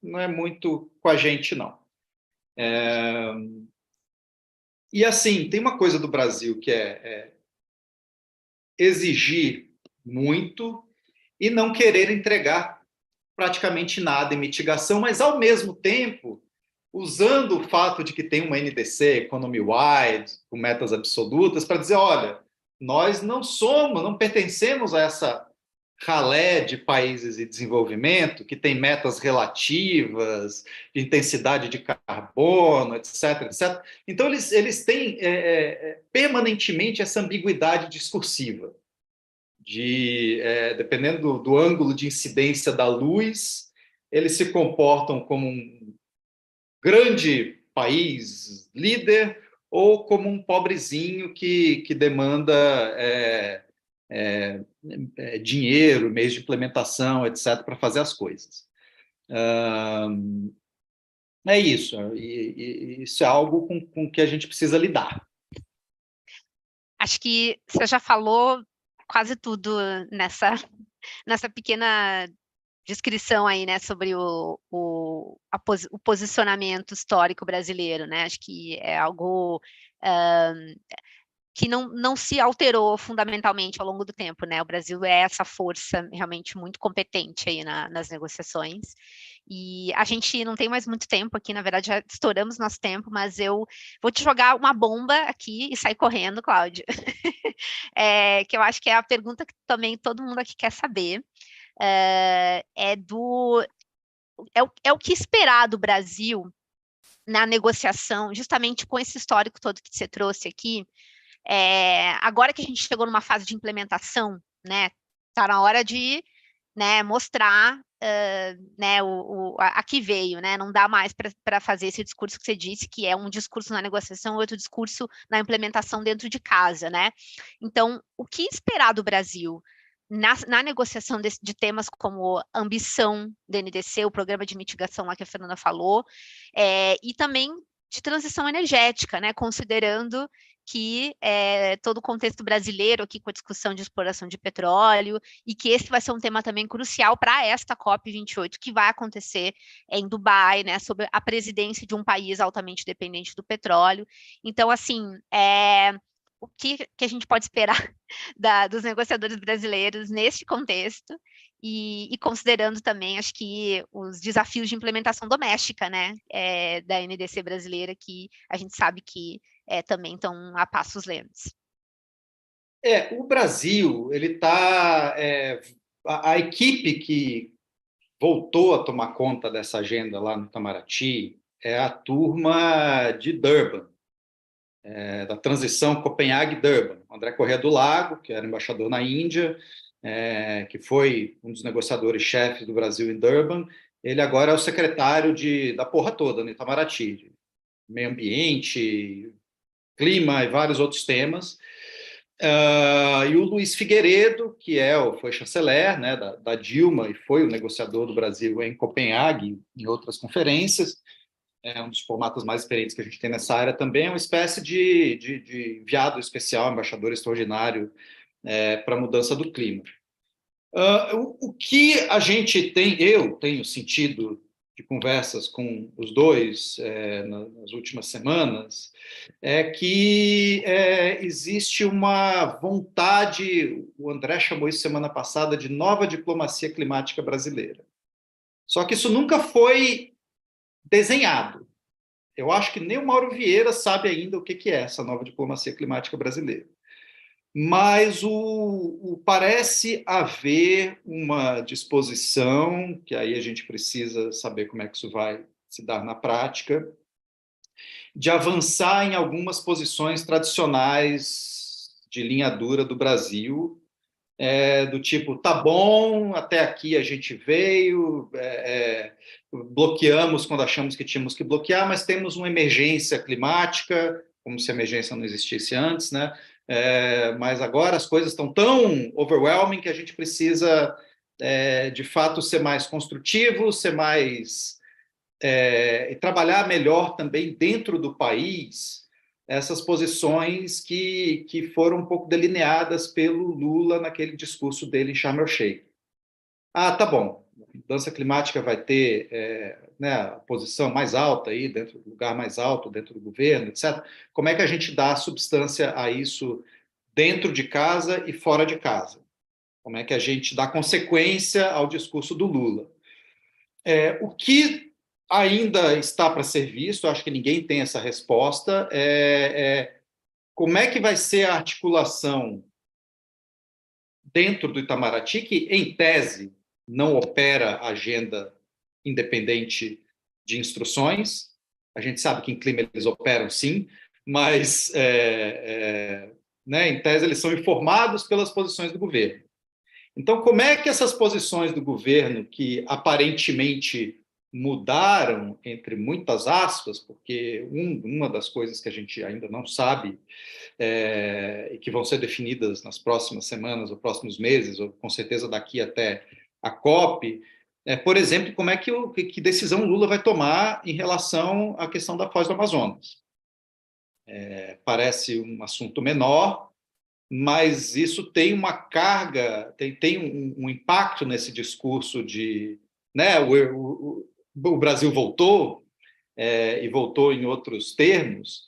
não é muito com a gente, não. E, assim, tem uma coisa do Brasil que é exigir muito e não querer entregar praticamente nada em mitigação, mas, ao mesmo tempo, usando o fato de que tem uma NDC, Economy Wide, com metas absolutas, para dizer, olha, nós não pertencemos a essa ralé de países em desenvolvimento, que tem metas relativas, de intensidade de carbono, etc., etc. Então, eles têm permanentemente essa ambiguidade discursiva, dependendo do ângulo de incidência da luz, eles se comportam como um grande país líder ou como um pobrezinho que demanda dinheiro, meios de implementação, etc., para fazer as coisas. É isso, e isso é algo com que a gente precisa lidar. Acho que você já falou quase tudo nessa pequena descrição aí, né, sobre o posicionamento histórico brasileiro, né? Acho que é algo que não se alterou fundamentalmente ao longo do tempo, né? O Brasil é essa força realmente muito competente aí nas negociações. E a gente não tem mais muito tempo aqui, na verdade já estouramos nosso tempo, mas eu vou te jogar uma bomba aqui e sair correndo, Cláudia. Que eu acho que é a pergunta que também todo mundo aqui quer saber. É o que esperar do Brasil na negociação, justamente com esse histórico todo que você trouxe aqui. Agora que a gente chegou numa fase de implementação, né, tá na hora de, né, mostrar, né, a que veio, né, não dá mais para fazer esse discurso que você disse, que é um discurso na negociação, outro discurso na implementação dentro de casa, né? Então, o que esperar do Brasil na negociação de temas como ambição da NDC, o programa de mitigação lá que a Fernanda falou, e também de transição energética, né, considerando que todo o contexto brasileiro aqui com a discussão de exploração de petróleo, e que esse vai ser um tema também crucial para esta COP28, que vai acontecer em Dubai, né, sobre a presidência de um país altamente dependente do petróleo. Então, assim, o que a gente pode esperar dos negociadores brasileiros neste contexto, e considerando também, acho que, os desafios de implementação doméstica, né, da NDC brasileira, que a gente sabe que também estão a passos lentos. O Brasil, ele está... a equipe que voltou a tomar conta dessa agenda lá no Itamaraty é a turma de Durban, da transição Copenhague-Durban. André Corrêa do Lago, que era embaixador na Índia, que foi um dos negociadores-chefes do Brasil em Durban, ele agora é o secretário da porra toda, no Itamaraty, de meio ambiente, clima e vários outros temas. E o Luiz Figueiredo, que foi chanceler, né, da Dilma e foi o negociador do Brasil em Copenhague, em outras conferências, é um dos formatos mais experientes que a gente tem nessa área também, é uma espécie de enviado especial, embaixador extraordinário para a mudança do clima. O que a gente eu tenho sentido de conversas com os dois nas últimas semanas, é que existe uma vontade, o André chamou isso semana passada, de nova diplomacia climática brasileira. Só que isso nunca foi desenhado. Eu acho que nem o Mauro Vieira sabe ainda o que é essa nova diplomacia climática brasileira. Mas parece haver uma disposição, que aí a gente precisa saber como é que isso vai se dar na prática, de avançar em algumas posições tradicionais de linha dura do Brasil, do tipo, tá bom, até aqui a gente veio, bloqueamos quando achamos que tínhamos que bloquear, mas temos uma emergência climática, como se a emergência não existisse antes, né? Mas agora as coisas estão tão overwhelming que a gente precisa, de fato, ser mais construtivo, ser mais... e trabalhar melhor também dentro do país essas posições que foram um pouco delineadas pelo Lula naquele discurso dele em Sharm el-Sheikh. Tá bom, a mudança climática vai ter né, a posição mais alta, aí, dentro do lugar mais alto, dentro do governo, etc. Como é que a gente dá substância a isso dentro de casa e fora de casa? Como é que a gente dá consequência ao discurso do Lula? O que ainda está para ser visto, acho que ninguém tem essa resposta, como é que vai ser a articulação dentro do Itamaraty, que, em tese, não opera agenda independente de instruções. A gente sabe que em clima eles operam, sim, mas, né, em tese, eles são informados pelas posições do governo. Então, como é que essas posições do governo, que aparentemente mudaram, entre muitas aspas, porque uma das coisas que a gente ainda não sabe e que vão ser definidas nas próximas semanas ou próximos meses, ou com certeza daqui até a COP, por exemplo, como é que decisão Lula vai tomar em relação à questão da Foz do Amazonas. Parece um assunto menor, mas isso tem uma carga, tem um impacto nesse discurso de... Né, o Brasil voltou, e voltou em outros termos,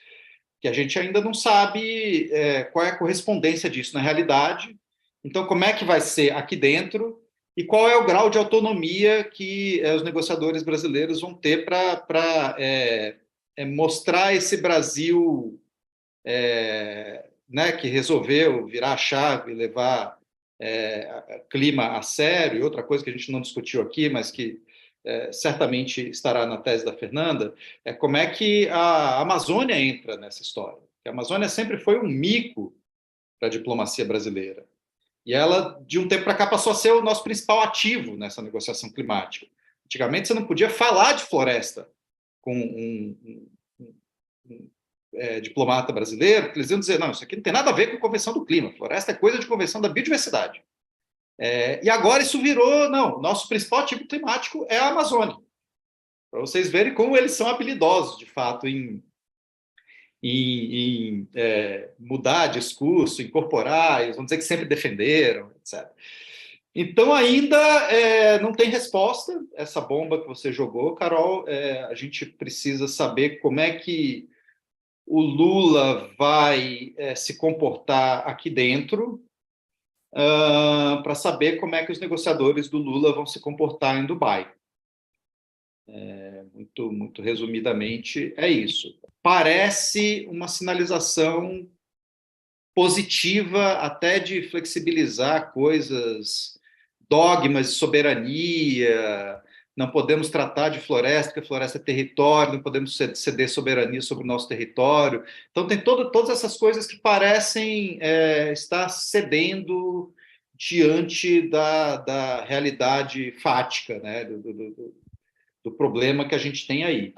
que a gente ainda não sabe qual é a correspondência disso na realidade. Então, como é que vai ser aqui dentro e qual é o grau de autonomia que os negociadores brasileiros vão ter para mostrar esse Brasil né, que resolveu virar a chave, levar clima a sério, e outra coisa que a gente não discutiu aqui, mas que certamente estará na tese da Fernanda, como é que a Amazônia entra nessa história. A Amazônia sempre foi um mico para a diplomacia brasileira. E ela, de um tempo para cá, passou a ser o nosso principal ativo nessa negociação climática. Antigamente, você não podia falar de floresta com um diplomata brasileiro, porque eles iam dizer, não, isso aqui não tem nada a ver com a Convenção do Clima, floresta é coisa de Convenção da Biodiversidade. E agora isso virou, não, nosso principal ativo climático é a Amazônia. Para vocês verem como eles são habilidosos, de fato, em mudar discurso, incorporar, eles vão dizer que sempre defenderam, etc. Então, ainda não tem resposta, essa bomba que você jogou, Carol, a gente precisa saber como é que o Lula vai se comportar aqui dentro, para saber como é que os negociadores do Lula vão se comportar em Dubai. Muito, muito resumidamente, é isso. Parece uma sinalização positiva até de flexibilizar coisas, dogmas de soberania, não podemos tratar de floresta, porque floresta é território, não podemos ceder soberania sobre o nosso território. Então, tem todas essas coisas que parecem estar cedendo diante da realidade fática, né, do problema que a gente tem aí.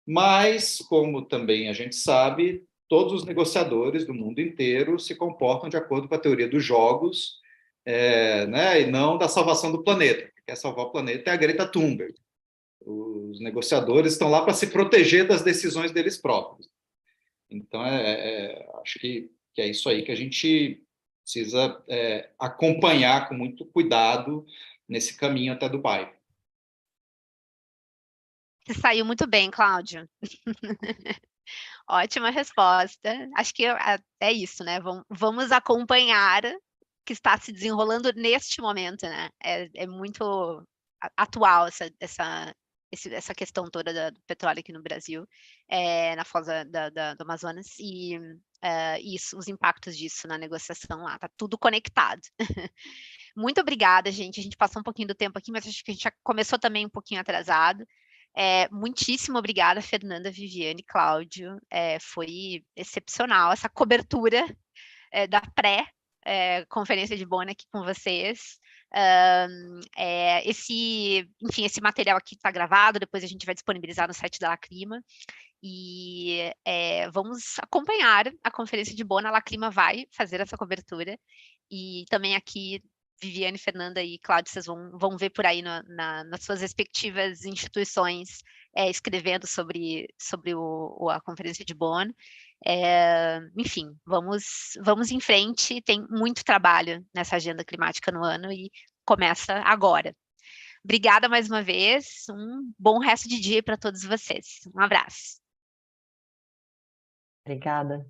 Mas, como também a gente sabe, todos os negociadores do mundo inteiro se comportam de acordo com a teoria dos jogos, né, e não da salvação do planeta. Quem quer salvar o planeta é a Greta Thunberg. Os negociadores estão lá para se proteger das decisões deles próprios. Então, acho que é isso aí que a gente precisa acompanhar com muito cuidado nesse caminho até Dubai. Você saiu muito bem, Cláudio. Ótima resposta. Acho que é isso, né? Vamos acompanhar o que está se desenrolando neste momento, né? É muito atual essa questão toda do petróleo aqui no Brasil, na foz do Amazonas, e os impactos disso na negociação lá. Tá tudo conectado. Muito obrigada, gente. A gente passou um pouquinho do tempo aqui, mas acho que a gente já começou também um pouquinho atrasado. Muitíssimo obrigada, Fernanda, Viviane, Cláudio. Foi excepcional essa cobertura da pré-conferência de Bonn aqui com vocês. Esse material aqui está gravado, depois a gente vai disponibilizar no site da Laclima. E vamos acompanhar a conferência de Bonn. A Laclima vai fazer essa cobertura. E também aqui, Viviane, Fernanda e Cláudio, vocês vão ver por aí nas suas respectivas instituições escrevendo sobre a conferência de Bonn. Enfim, vamos em frente, tem muito trabalho nessa agenda climática no ano e começa agora. Obrigada mais uma vez, um bom resto de dia para todos vocês. Um abraço. Obrigada.